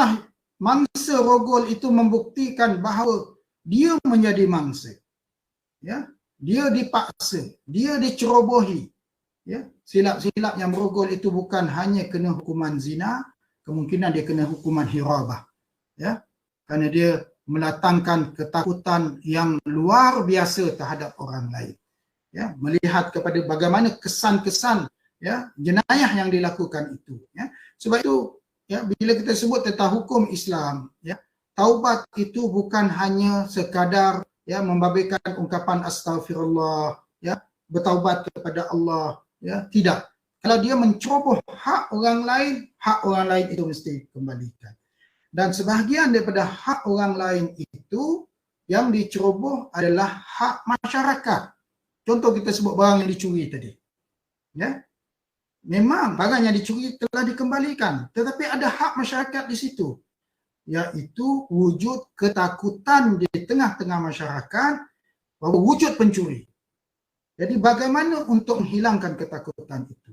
mangsa rogol itu membuktikan bahawa dia menjadi mangsa, ya, dia dipaksa, dia dicerobohi, ya, silap-silap yang merogol itu bukan hanya kena hukuman zina, kemungkinan dia kena hukuman hirabah, ya, kerana dia melatangkan ketakutan yang luar biasa terhadap orang lain, ya, melihat kepada bagaimana kesan-kesan, ya, jenayah yang dilakukan itu, ya. Sebab itu, ya, bila kita sebut tentang hukum Islam, ya, taubat itu bukan hanya sekadar, ya, membabitkan ungkapan astaghfirullah, ya, bertaubat kepada Allah, ya, tidak. Kalau dia menceroboh hak orang lain itu mesti kembalikan. Dan sebahagian daripada hak orang lain itu yang diceroboh adalah hak masyarakat. Contoh kita sebut barang yang dicuri tadi. Ya. Memang barang yang dicuri telah dikembalikan, tetapi ada hak masyarakat di situ. iaitu wujud ketakutan di tengah-tengah masyarakat bahawa wujud pencuri. Jadi bagaimana untuk menghilangkan ketakutan itu?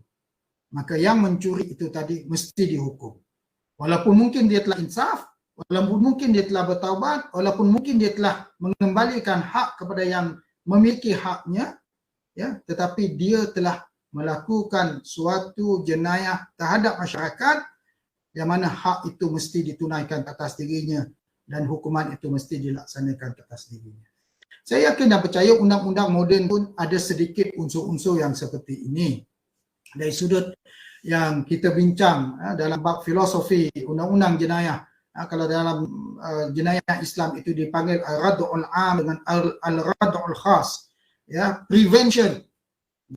Maka yang mencuri itu tadi mesti dihukum. Walaupun mungkin dia telah insaf, walaupun mungkin dia telah bertaubat, walaupun mungkin dia telah mengembalikan hak kepada yang memiliki haknya, ya, tetapi dia telah melakukan suatu jenayah terhadap masyarakat yang mana hak itu mesti ditunaikan atas dirinya dan hukuman itu mesti dilaksanakan atas dirinya. Saya yakin dan percaya undang-undang moden pun ada sedikit unsur-unsur yang seperti ini. Dari sudut yang kita bincang dalam bab filosofi undang-undang jenayah, kalau dalam jenayah Islam itu dipanggil al-rad'ul 'am dengan al-rad'ul khas, ya, prevention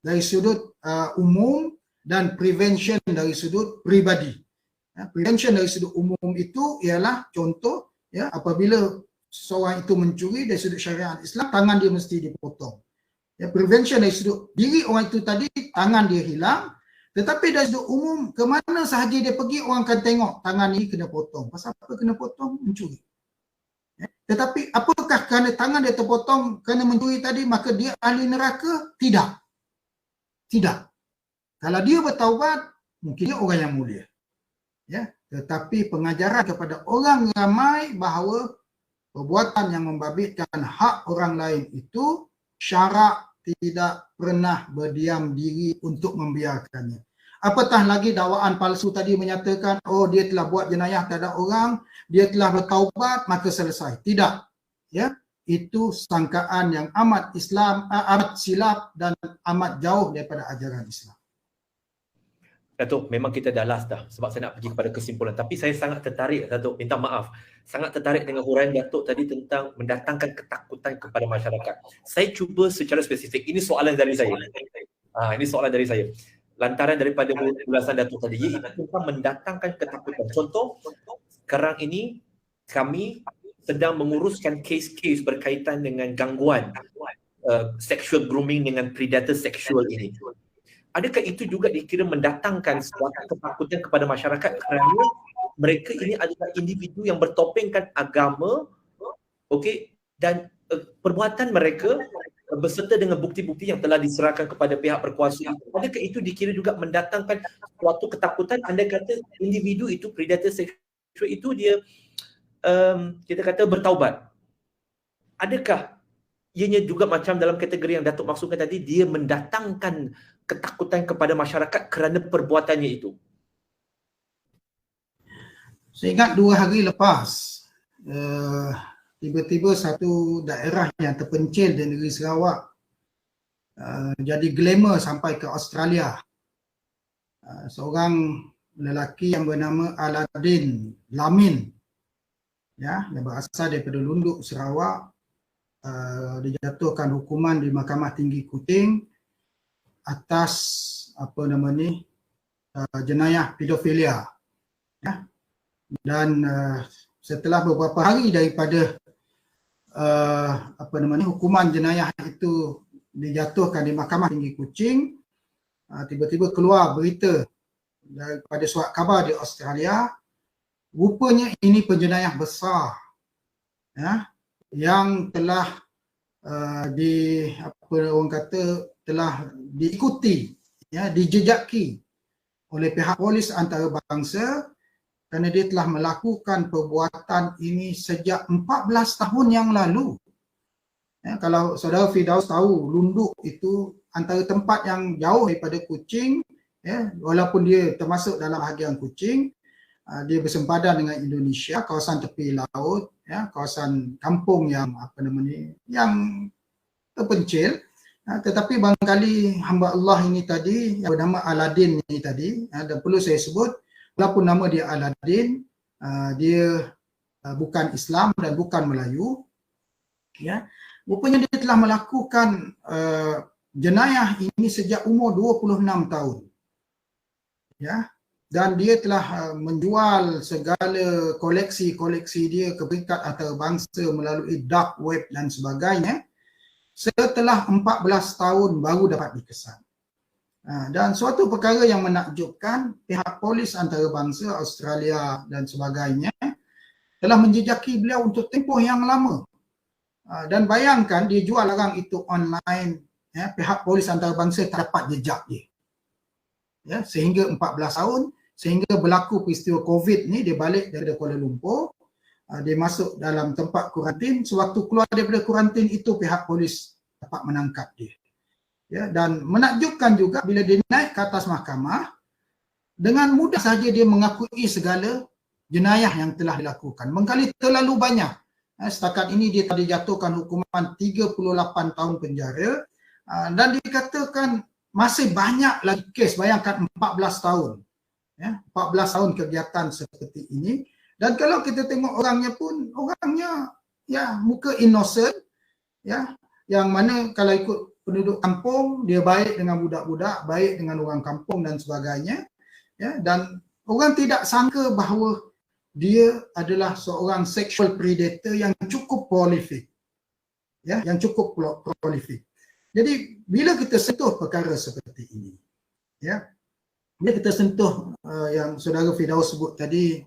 dari sudut umum dan prevention dari sudut pribadi. Prevention dari sudut umum itu ialah contoh, ya, apabila seseorang itu mencuri dari sudut syariat Islam, tangan dia mesti dipotong. Ya, prevention dari sudut diri orang itu tadi, tangan dia hilang. Tetapi dari sudut umum, ke mana sahaja dia pergi, orang akan tengok tangan ini kena potong. Pasal apa kena potong? Mencuri. Ya. Tetapi apakah kerana tangan dia terpotong kerana mencuri tadi, maka dia ahli neraka? Tidak. Tidak. Kalau dia bertaubat, mungkin dia orang yang mulia. Ya. Tetapi pengajaran kepada orang ramai bahawa perbuatan yang membabitkan hak orang lain itu syarak tidak pernah berdiam diri untuk membiarkannya. Apatah lagi dakwaan palsu tadi menyatakan, oh dia telah buat jenayah terhadap orang, dia telah bertaubat, maka selesai. Tidak. Ya, itu sangkaan yang amat silap dan amat jauh daripada ajaran Islam. Datuk, memang kita dah last dah sebab saya nak pergi kepada kesimpulan. Tapi saya sangat tertarik, Datuk, minta maaf. Sangat tertarik dengan huraian Datuk tadi tentang mendatangkan ketakutan kepada masyarakat. Saya cuba secara spesifik, ini soalan dari saya. Ini soalan dari saya. Lantaran daripada ulasan Datuk tadi, iaitu tentang mendatangkan ketakutan. Contoh, sekarang ini kami sedang menguruskan kes-kes berkaitan dengan gangguan sexual grooming dengan predator sexual ini. Adakah itu juga dikira mendatangkan suatu ketakutan kepada masyarakat kerana mereka ini adalah individu yang bertopengkan agama, okey, dan perbuatan mereka berserta dengan bukti-bukti yang telah diserahkan kepada pihak berkuasa. Adakah itu dikira juga mendatangkan suatu ketakutan? Anda kata individu itu, predator sexual itu dia kita kata bertaubat. Adakah ianya juga macam dalam kategori yang Datuk maksudkan tadi, dia mendatangkan ketakutan kepada masyarakat kerana perbuatannya itu? Saya ingat 2 hari lepas, tiba-tiba satu daerah yang terpencil di negeri Sarawak jadi glamour sampai ke Australia. Seorang lelaki yang bernama Aladin Lamin, ya, yang berasal daripada Lunduk, Sarawak, dijatuhkan hukuman di Mahkamah Tinggi Kuting atas jenayah pedofilia, ya. Dan setelah beberapa hari daripada hukuman jenayah itu dijatuhkan di Mahkamah Tinggi Kuching, tiba-tiba keluar berita daripada surat khabar di Australia, rupanya ini penjenayah besar, ya, yang telah telah diikuti, ya, dijejaki oleh pihak polis antarabangsa kerana dia telah melakukan perbuatan ini sejak 14 tahun yang lalu. Ya, kalau saudara Firdaus tahu, Lunduk itu antara tempat yang jauh daripada Kuching, ya, walaupun dia termasuk dalam bahagian Kuching, dia bersempadan dengan Indonesia, kawasan tepi laut, ya, kawasan kampung yang yang terpencil. Tetapi barangkali hamba Allah ini tadi yang bernama Aladin ini tadi, dan perlu saya sebut, walaupun nama dia Aladin, dia bukan Islam dan bukan Melayu, ya, rupanya dia telah melakukan jenayah ini sejak umur 26 tahun, ya. Dan dia telah menjual segala koleksi-koleksi dia ke peringkat antarabangsa melalui dark web dan sebagainya. Setelah 14 tahun baru dapat dikesan. Dan suatu perkara yang menakjubkan, pihak polis antarabangsa Australia dan sebagainya telah menjejaki beliau untuk tempoh yang lama. Dan bayangkan dia jual barang itu online, ya, pihak polis antarabangsa tak dapat jejak dia. Ya, sehingga 14 tahun, sehingga berlaku peristiwa COVID ni, dia balik daripada Kuala Lumpur, dia masuk dalam tempat kuarantin. Sewaktu keluar daripada kuarantin itu, pihak polis dapat menangkap dia. Ya, dan menakjubkan juga bila dia naik ke atas mahkamah, dengan mudah saja dia mengakui segala jenayah yang telah dilakukan. Mengkali terlalu banyak. Setakat ini dia telah dijatuhkan hukuman 38 tahun penjara, dan dikatakan masih banyak lagi kes. Bayangkan 14 tahun. Ya, 14 tahun kegiatan seperti ini. Dan kalau kita tengok orangnya pun, orangnya ya muka innocent, ya, yang mana kalau ikut penduduk kampung, dia baik dengan budak-budak, baik dengan orang kampung dan sebagainya. Ya, dan orang tidak sangka bahawa dia adalah seorang sexual predator yang cukup prolific. Ya, yang cukup prolific. Jadi bila kita sentuh perkara seperti ini, ya, bila kita sentuh yang saudara Firdaus sebut tadi,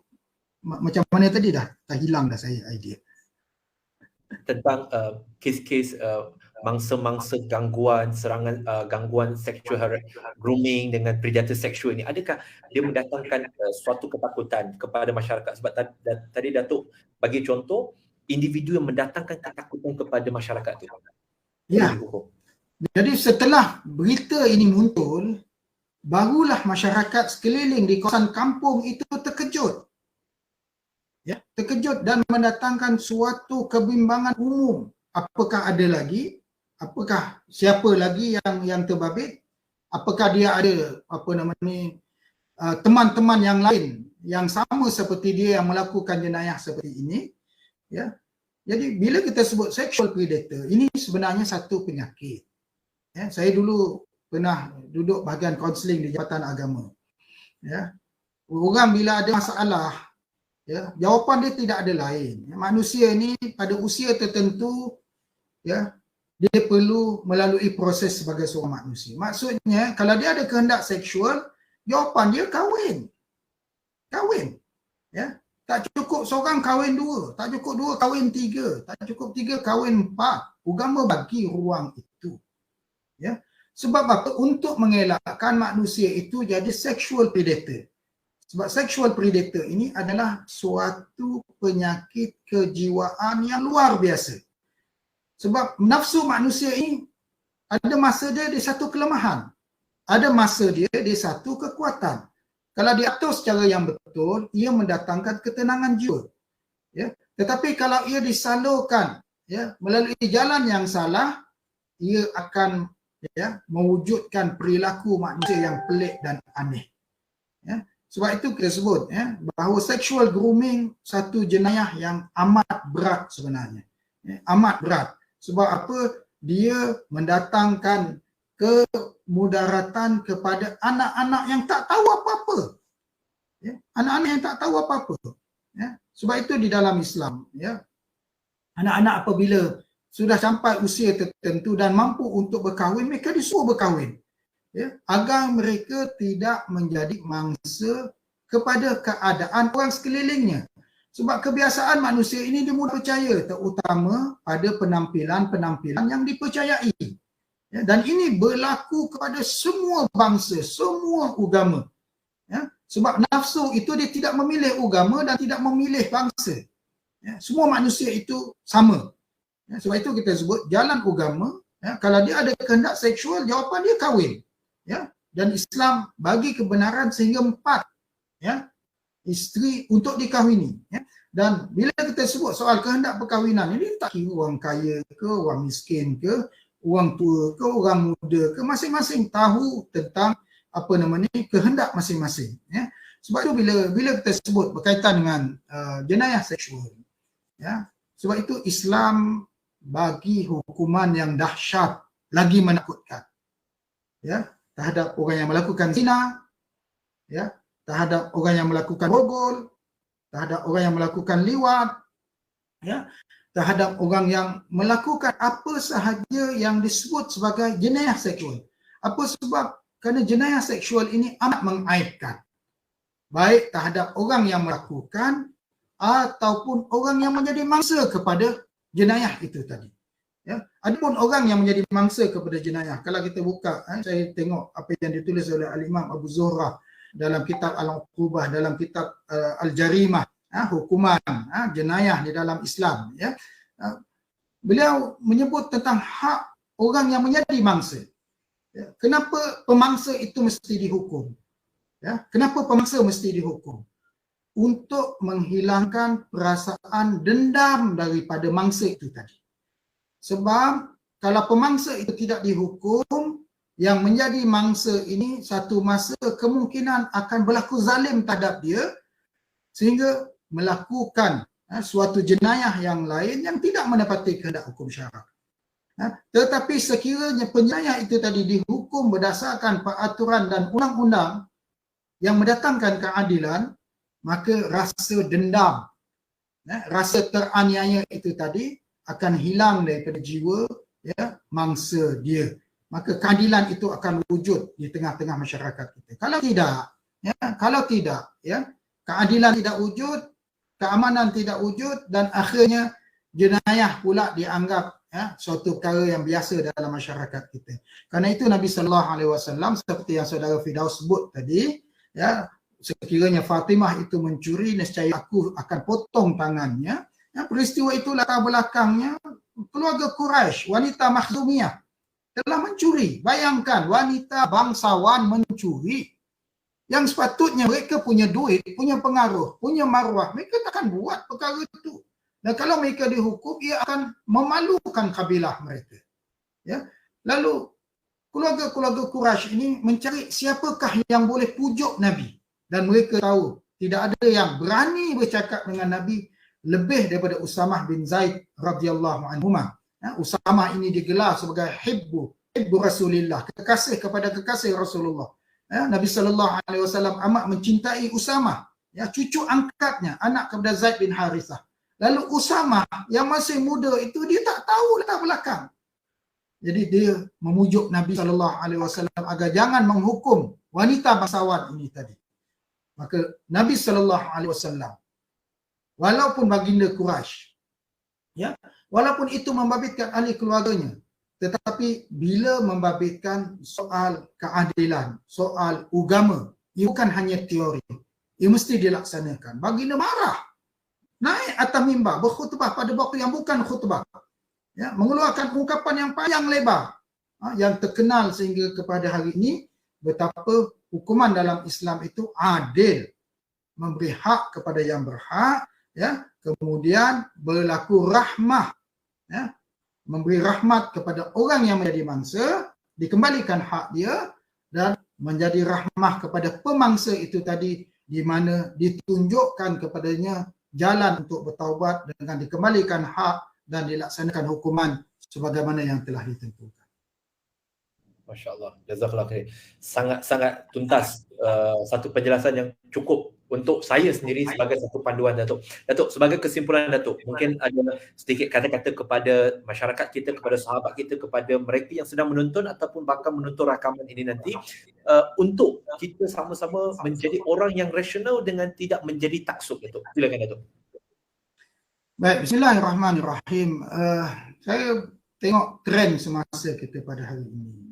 macam mana tadi dah hilang dah saya idea. Tentang kes-kes mangsa-mangsa gangguan, serangan gangguan seksual, grooming dengan predator seksual ini, adakah dia mendatangkan suatu ketakutan kepada masyarakat? Sebab tadi Datuk bagi contoh individu yang mendatangkan ketakutan kepada masyarakat itu. Ya. Jadi setelah berita ini muncul, barulah masyarakat sekeliling di kawasan kampung itu terkejut. Ya, terkejut dan mendatangkan suatu kebimbangan umum. Apakah ada lagi? Apakah siapa lagi yang terbabit? Apakah dia ada teman-teman yang lain yang sama seperti dia yang melakukan jenayah seperti ini? Ya. Jadi bila kita sebut sexual predator, ini sebenarnya satu penyakit. Ya, saya dulu pernah duduk bahagian kaunseling di Jabatan Agama. Ya. Orang bila ada masalah, ya, jawapan dia tidak ada lain. Manusia ni pada usia tertentu, ya, dia perlu melalui proses sebagai seorang manusia. Maksudnya kalau dia ada kehendak seksual, jawapan dia kahwin. Kahwin. Ya. Tak cukup seorang kahwin dua, tak cukup dua kahwin tiga, tak cukup tiga kahwin empat. Agama bagi ruang itu. Ya. Sebab apa? Untuk mengelakkan manusia itu jadi sexual predator. Sebab sexual predator ini adalah suatu penyakit kejiwaan yang luar biasa. Sebab nafsu manusia ini ada masa dia satu kelemahan. Ada masa dia satu kekuatan. Kalau diatur secara yang betul, ia mendatangkan ketenangan jiwa. Ya. Tetapi kalau ia disalurkan, ya, melalui jalan yang salah, ia akan, ya, mewujudkan perilaku manusia yang pelik dan aneh. Ya. Sebab itu kita sebut, ya, bahawa sexual grooming satu jenayah yang amat berat sebenarnya. Ya, amat berat. Sebab apa? Dia mendatangkan kemudaratan kepada anak-anak yang tak tahu apa-apa. Ya, anak-anak yang tak tahu apa-apa. Ya, sebab itu di dalam Islam, ya, anak-anak apabila sudah sampai usia tertentu dan mampu untuk berkahwin, mereka disuruh berkahwin. Ya, agar mereka tidak menjadi mangsa kepada keadaan orang sekelilingnya. Sebab kebiasaan manusia ini dia mudah percaya, terutama pada penampilan-penampilan yang dipercayai. Ya, dan ini berlaku kepada semua bangsa, semua agama. Ya, sebab nafsu itu dia tidak memilih agama dan tidak memilih bangsa. Ya, semua manusia itu sama. Ya, sebab itu kita sebut jalan agama, ya, kalau dia ada kehendak seksual, jawapan dia kahwin. Ya, dan Islam bagi kebenaran sehingga 4, ya, isteri untuk dikahwini. Ya. Dan bila kita sebut soal kehendak perkahwinan ini, tak kira orang kaya ke, orang miskin ke, orang tua ke, orang muda ke, masing-masing tahu tentang kehendak masing-masing. Ya. Sebab itu bila kita sebut berkaitan dengan jenayah seksual, ya, sebab itu Islam bagi hukuman yang dahsyat lagi menakutkan, ya, terhadap orang yang melakukan zina, ya, terhadap orang yang melakukan borgol, terhadap orang yang melakukan liwat, ya, terhadap orang yang melakukan apa sahaja yang disebut sebagai jenayah seksual. Apa sebab? Kerana jenayah seksual ini amat mengaibkan. Baik terhadap orang yang melakukan ataupun orang yang menjadi mangsa kepada jenayah itu tadi. Ya, adapun orang yang menjadi mangsa kepada jenayah, kalau kita buka, saya tengok apa yang ditulis oleh Al-Imam Abu Zuhrah dalam kitab Al-Uqubah, dalam kitab Al-Jarimah, hukuman jenayah di dalam Islam. Ya. Beliau menyebut tentang hak orang yang menjadi mangsa. Ya. Kenapa pemangsa itu mesti dihukum? Ya. Kenapa pemangsa mesti dihukum? Untuk menghilangkan perasaan dendam daripada mangsa itu tadi. Sebab kalau pemangsa itu tidak dihukum, yang menjadi mangsa ini satu masa kemungkinan akan berlaku zalim terhadap dia sehingga melakukan suatu jenayah yang lain yang tidak menepati kehendak hukum syarak. Tetapi sekiranya penjenayah itu tadi dihukum berdasarkan peraturan dan undang-undang yang mendatangkan keadilan, maka rasa dendam, rasa teraniaya itu tadi akan hilang daripada jiwa mangsa dia. Maka keadilan itu akan wujud di tengah-tengah masyarakat kita. Kalau tidak, keadilan tidak wujud, keamanan tidak wujud, dan akhirnya jenayah pula dianggap suatu perkara yang biasa dalam masyarakat kita. Kerana itu Nabi SAW seperti yang saudara Firdaus sebut tadi, sekiranya Fatimah itu mencuri, nescaya aku akan potong tangannya. Peristiwa itu latar belakangnya keluarga Quraisy, wanita Makhzumiyah telah mencuri. Bayangkan wanita bangsawan mencuri. Yang sepatutnya mereka punya duit, punya pengaruh, punya maruah, mereka takkan buat perkara itu. Dan kalau mereka dihukum, ia akan memalukan kabilah mereka. Ya. Lalu keluarga-keluarga Quraisy ini mencari siapakah yang boleh pujuk Nabi. Dan mereka tahu tidak ada yang berani bercakap dengan Nabi lebih daripada Usamah bin Zaid radhiyallahu anhuma. Usamah ini digelar sebagai hibbu Rasulillah, kekasih kepada kekasih Rasulullah. Nabi SAW amat mencintai Usamah, cucu angkatnya, anak kepada Zaid bin Harithah. Lalu Usamah yang masih muda itu dia tak tahu latar belakang. Jadi dia memujuk Nabi SAW agar jangan menghukum wanita bangsawan ini tadi. Maka Nabi SAW, walaupun baginda Quraisy, walaupun itu membabitkan ahli keluarganya, tetapi bila membabitkan soal keadilan, soal agama, ia bukan hanya teori, ia mesti dilaksanakan. Baginda marah, naik atas mimbar, berkhutbah pada waktu yang bukan khutbah, mengeluarkan ungkapan yang panjang lebar, yang terkenal sehingga kepada hari ini betapa hukuman dalam Islam itu adil, memberi hak kepada yang berhak, kemudian berlaku rahmah, memberi rahmat kepada orang yang menjadi mangsa, dikembalikan hak dia, dan menjadi rahmah kepada pemangsa itu tadi, di mana ditunjukkan kepadanya jalan untuk bertaubat dengan dikembalikan hak dan dilaksanakan hukuman sebagaimana yang telah ditentukan. Masya Allah, jazakallah khair. Sangat tuntas, satu penjelasan yang cukup untuk saya sendiri sebagai satu panduan, Datuk. Datuk, sebagai kesimpulan, Datuk, mungkin ada sedikit kata-kata kepada masyarakat kita, kepada sahabat kita, kepada mereka yang sedang menonton ataupun bakal menonton rakaman ini nanti, untuk kita sama-sama menjadi orang yang rasional dengan tidak menjadi taksub, Datuk. Silakan, Datuk. Baik, bismillahirrahmanirrahim. Saya tengok trend semasa kita pada hari ini.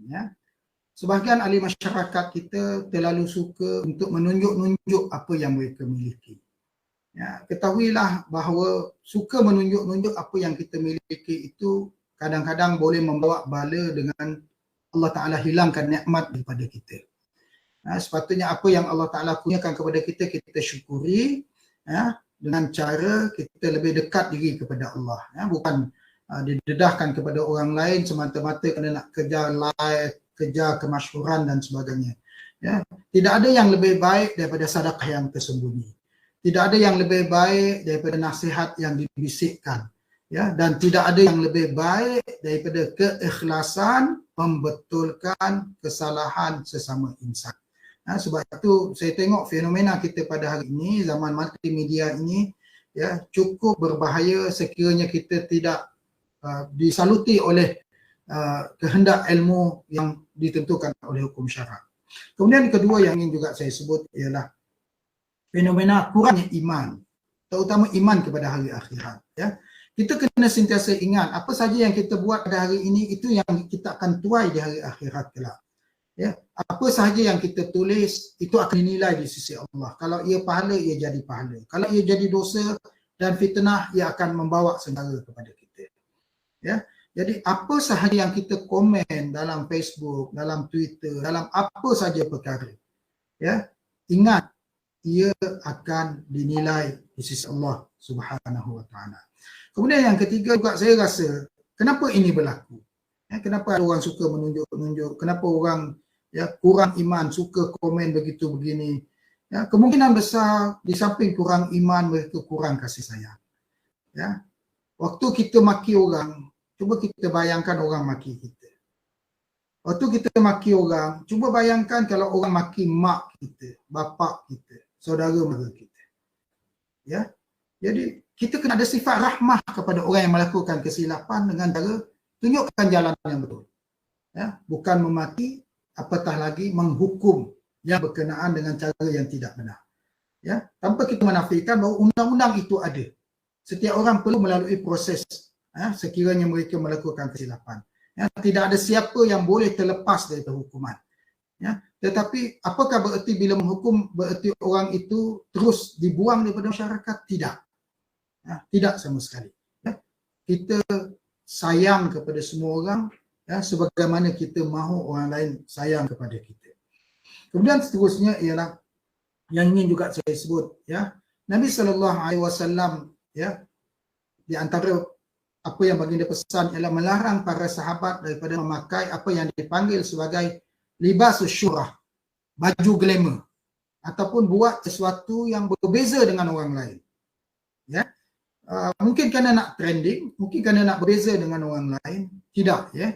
Sebahagian ahli masyarakat kita terlalu suka untuk menunjuk-nunjuk apa yang mereka miliki. Ketahuilah bahawa suka menunjuk-nunjuk apa yang kita miliki itu kadang-kadang boleh membawa bala dengan Allah Ta'ala hilangkan nikmat daripada kita. Sepatutnya apa yang Allah Ta'ala kurniakan kepada kita, kita syukuri dengan cara kita lebih dekat diri kepada Allah. Bukan didedahkan kepada orang lain semata-mata kerana nak kejar like, kejar kemasyhuran dan sebagainya. Tidak ada yang lebih baik daripada sedekah yang tersembunyi. Tidak ada yang lebih baik daripada nasihat yang dibisikkan. Dan tidak ada yang lebih baik daripada keikhlasan membetulkan kesalahan sesama insan. Sebab itu saya tengok fenomena kita pada hari ini, zaman multimedia ini, cukup berbahaya sekiranya kita tidak disaluti oleh kehendak ilmu yang ditentukan oleh hukum syarak. Kemudian kedua yang ingin juga saya sebut ialah fenomena kurangnya iman terutama iman kepada hari akhirat. Ya, kita kena sentiasa ingat apa saja yang kita buat pada hari ini itu yang kita akan tuai di hari akhirat kelak. Ya, apa sahaja yang kita tulis itu akan dinilai di sisi Allah. Kalau ia pahala, ia jadi pahala. Kalau ia jadi dosa dan fitnah, ia akan membawa segala kepada kita. Ya, jadi apa sahaja yang kita komen dalam Facebook, dalam Twitter, dalam apa saja perkara, ya, ingat ia akan dinilai di sisi Allah Subhanahu wa taala. Kemudian yang ketiga juga saya rasa kenapa ini berlaku? Ya, kenapa orang suka menunjuk-nunjuk? Kenapa orang kurang iman, suka komen begitu begini? Ya, kemungkinan besar di samping kurang iman, mereka kurang kasih sayang. Ya, waktu kita maki orang, cuba kita bayangkan orang maki kita. Waktu kita maki orang, cuba bayangkan kalau orang maki mak kita, bapa kita, saudara mara kita. Ya, jadi kita kena ada sifat rahmah kepada orang yang melakukan kesilapan dengan cara tunjukkan jalan yang betul. Ya, bukan memaki, apatah lagi menghukum yang berkenaan dengan cara yang tidak benar. Ya, tanpa kita menafikan bahawa undang-undang itu ada. Setiap orang perlu melalui proses sekiranya mereka melakukan kesilapan. Ya, tidak ada siapa yang boleh terlepas dari hukuman. Ya, tetapi apakah bererti bila menghukum bererti orang itu terus dibuang daripada masyarakat? Tidak. Ya, tidak sama sekali. Ya, kita sayang kepada semua orang, ya, sebagaimana kita mahu orang lain sayang kepada kita. Kemudian seterusnya ialah yang ingin juga saya sebut, ya, Nabi SAW, ya, di antara apa yang baginda pesan ialah melarang para sahabat daripada memakai apa yang dipanggil sebagai libasus syurah, baju glamour, ataupun buat sesuatu yang berbeza dengan orang lain. Ya, mungkin kerana nak trending, mungkin kerana nak berbeza dengan orang lain, tidak, ya.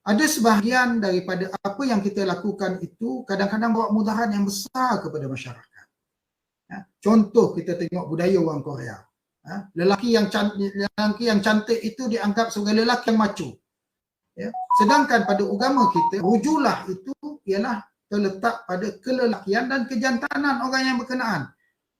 Ada sebahagian daripada apa yang kita lakukan itu kadang-kadang bawa mudarat yang besar kepada masyarakat. Ya, contoh kita tengok budaya orang Korea. Lelaki yang cantik itu dianggap sebagai lelaki yang macho. Ya, sedangkan pada agama kita rujulah itu ialah terletak pada kelelakian dan kejantanan orang yang berkenaan.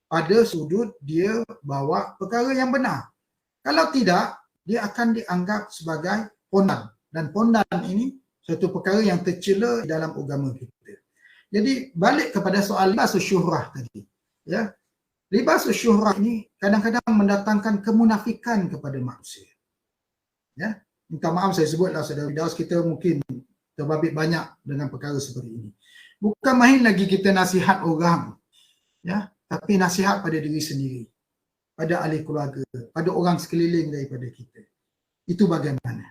Pada sudut dia bawa perkara yang benar. Kalau tidak, dia akan dianggap sebagai pondan. Dan pondan ini satu perkara yang tercela dalam agama kita. Jadi balik kepada soal libasus syuhrah tadi. Ya, libasus syuhrah ini kadang-kadang mendatangkan kemunafikan kepada manusia. Ya, minta maaf saya sebutlah saudara Daus, kita mungkin terbabit banyak dengan perkara seperti ini. Bukan main lagi kita nasihat orang, ya, tapi nasihat pada diri sendiri, pada ahli keluarga, pada orang sekeliling daripada kita. Itu bagaimana?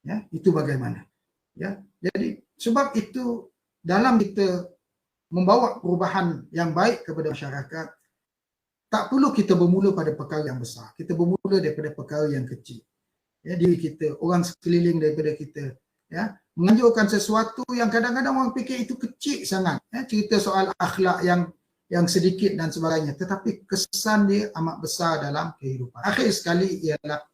Ya, itu bagaimana? Ya, jadi sebab itu dalam kita membawa perubahan yang baik kepada masyarakat, tak perlu kita bermula pada perkara yang besar. Kita bermula daripada perkara yang kecil. Ya, diri kita, orang sekeliling daripada kita, ya, menganjurkan sesuatu yang kadang-kadang orang fikir itu kecil sangat. Ya, cerita soal akhlak yang sedikit dan sebagainya, tetapi kesan dia amat besar dalam kehidupan. Akhir sekali ialah,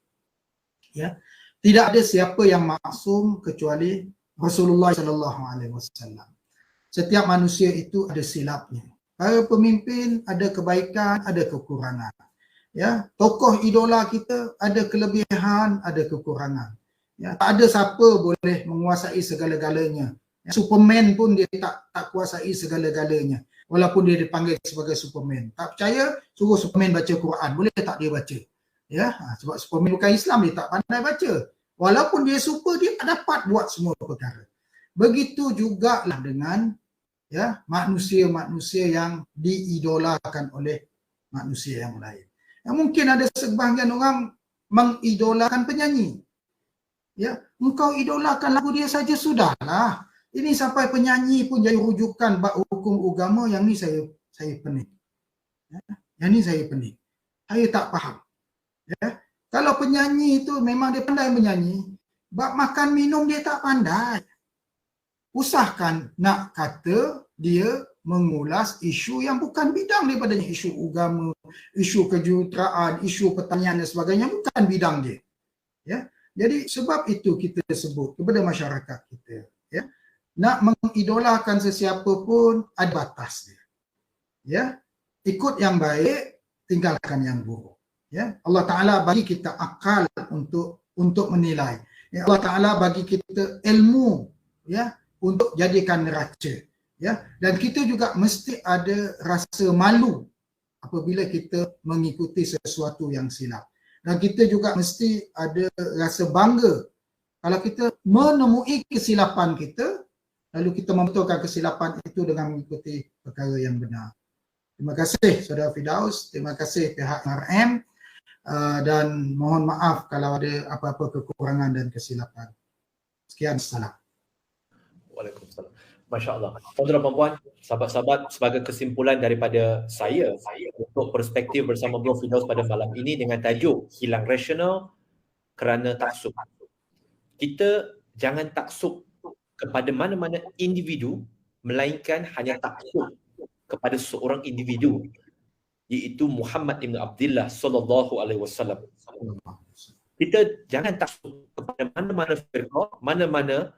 ya, tidak ada siapa yang maksum kecuali Rasulullah SAW. Setiap manusia itu ada silapnya. Para pemimpin ada kebaikan, ada kekurangan. Ya, tokoh idola kita ada kelebihan, ada kekurangan. Ya, tak ada siapa boleh menguasai segala-galanya. Ya, Superman pun dia tak kuasai segala-galanya. Walaupun dia dipanggil sebagai Superman. Tak percaya, suruh Superman baca Quran. Boleh tak dia baca? Ya, sebab Superman bukan Islam, dia tak pandai baca. Walaupun dia super, dia tak dapat buat semua perkara. Begitu jugalah dengan, ya, manusia-manusia yang diidolakan oleh manusia yang lain. Yang mungkin ada sebahagian orang mengidolakan penyanyi. Ya, engkau idolakan lagu dia saja sudahlah. Ini sampai penyanyi pun jadi rujukan bab hukum agama, yang ni saya pening. Ya, yang ni saya pening. Saya tak faham. Ya, kalau penyanyi itu memang dia pandai menyanyi, bab makan minum dia tak pandai. Usahakan nak kata dia mengulas isu yang bukan bidang daripada isu agama, isu kejuruteraan, isu pertanian dan sebagainya, bukan bidang dia. Ya, jadi sebab itu kita sebut kepada masyarakat kita, ya, nak mengidolakan sesiapa pun ada batas dia. Ya, ikut yang baik, tinggalkan yang buruk. Ya, Allah Taala bagi kita akal untuk menilai. Ya, Allah Taala bagi kita ilmu, ya, untuk jadikan neraca. Ya, dan kita juga mesti ada rasa malu apabila kita mengikuti sesuatu yang silap. Dan kita juga mesti ada rasa bangga kalau kita menemui kesilapan kita, lalu kita membetulkan kesilapan itu dengan mengikuti perkara yang benar. Terima kasih Saudara Firdaus, terima kasih pihak RM, dan mohon maaf kalau ada apa-apa kekurangan dan kesilapan. Sekian, salam. Waalaikumsalam. Masya Allah. Tuan-tuan dan puan, sahabat-sahabat, sebagai kesimpulan daripada saya untuk perspektif bersama Bro Firdaus pada malam ini dengan tajuk hilang rasional kerana taksub. Kita jangan taksub kepada mana-mana individu, melainkan hanya taksub kepada seorang individu, iaitu Muhammad ibn Abdullah sallallahu alaihi wasallam. Kita jangan taksub kepada mana-mana firqah, mana-mana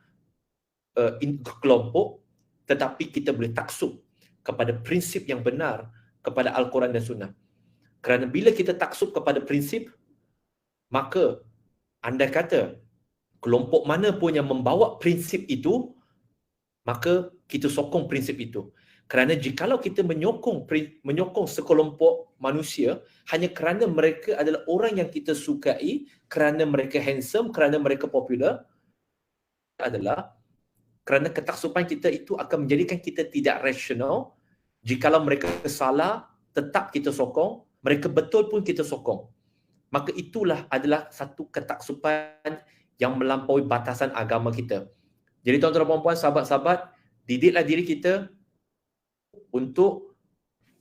kelompok, tetapi kita boleh taksub kepada prinsip yang benar, kepada Al-Quran dan Sunnah. Kerana bila kita taksub kepada prinsip, maka anda kata kelompok mana pun yang membawa prinsip itu, maka kita sokong prinsip itu. Kerana jikalau kita menyokong sekelompok manusia hanya kerana mereka adalah orang yang kita sukai, kerana mereka handsome, kerana mereka popular, adalah kerana ketaksuban kita itu akan menjadikan kita tidak rasional. Jikalau mereka salah, tetap kita sokong. Mereka betul pun kita sokong. Maka itulah adalah satu ketaksuban yang melampaui batasan agama kita. Jadi tuan-tuan dan puan-puan, sahabat-sahabat, didiklah diri kita untuk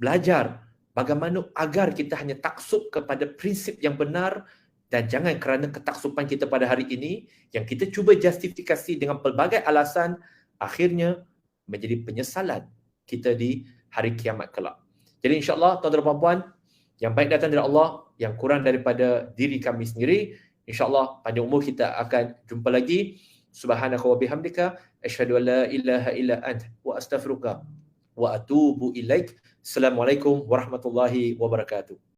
belajar bagaimana agar kita hanya taksub kepada prinsip yang benar, dan jangan kerana ketaksuban kita pada hari ini yang kita cuba justifikasi dengan pelbagai alasan, akhirnya menjadi penyesalan kita di hari kiamat kelak. Jadi insya-Allah tuan-tuan dan puan-puan, yang baik datang dari Allah, yang kurang daripada diri kami sendiri. InsyaAllah panjang umur kita akan jumpa lagi. Subhanaka wa bihamdika asyhadu an la ilaha illa ant wa astaghfiruka wa atubu ilaik. Assalamualaikum warahmatullahi wabarakatuh.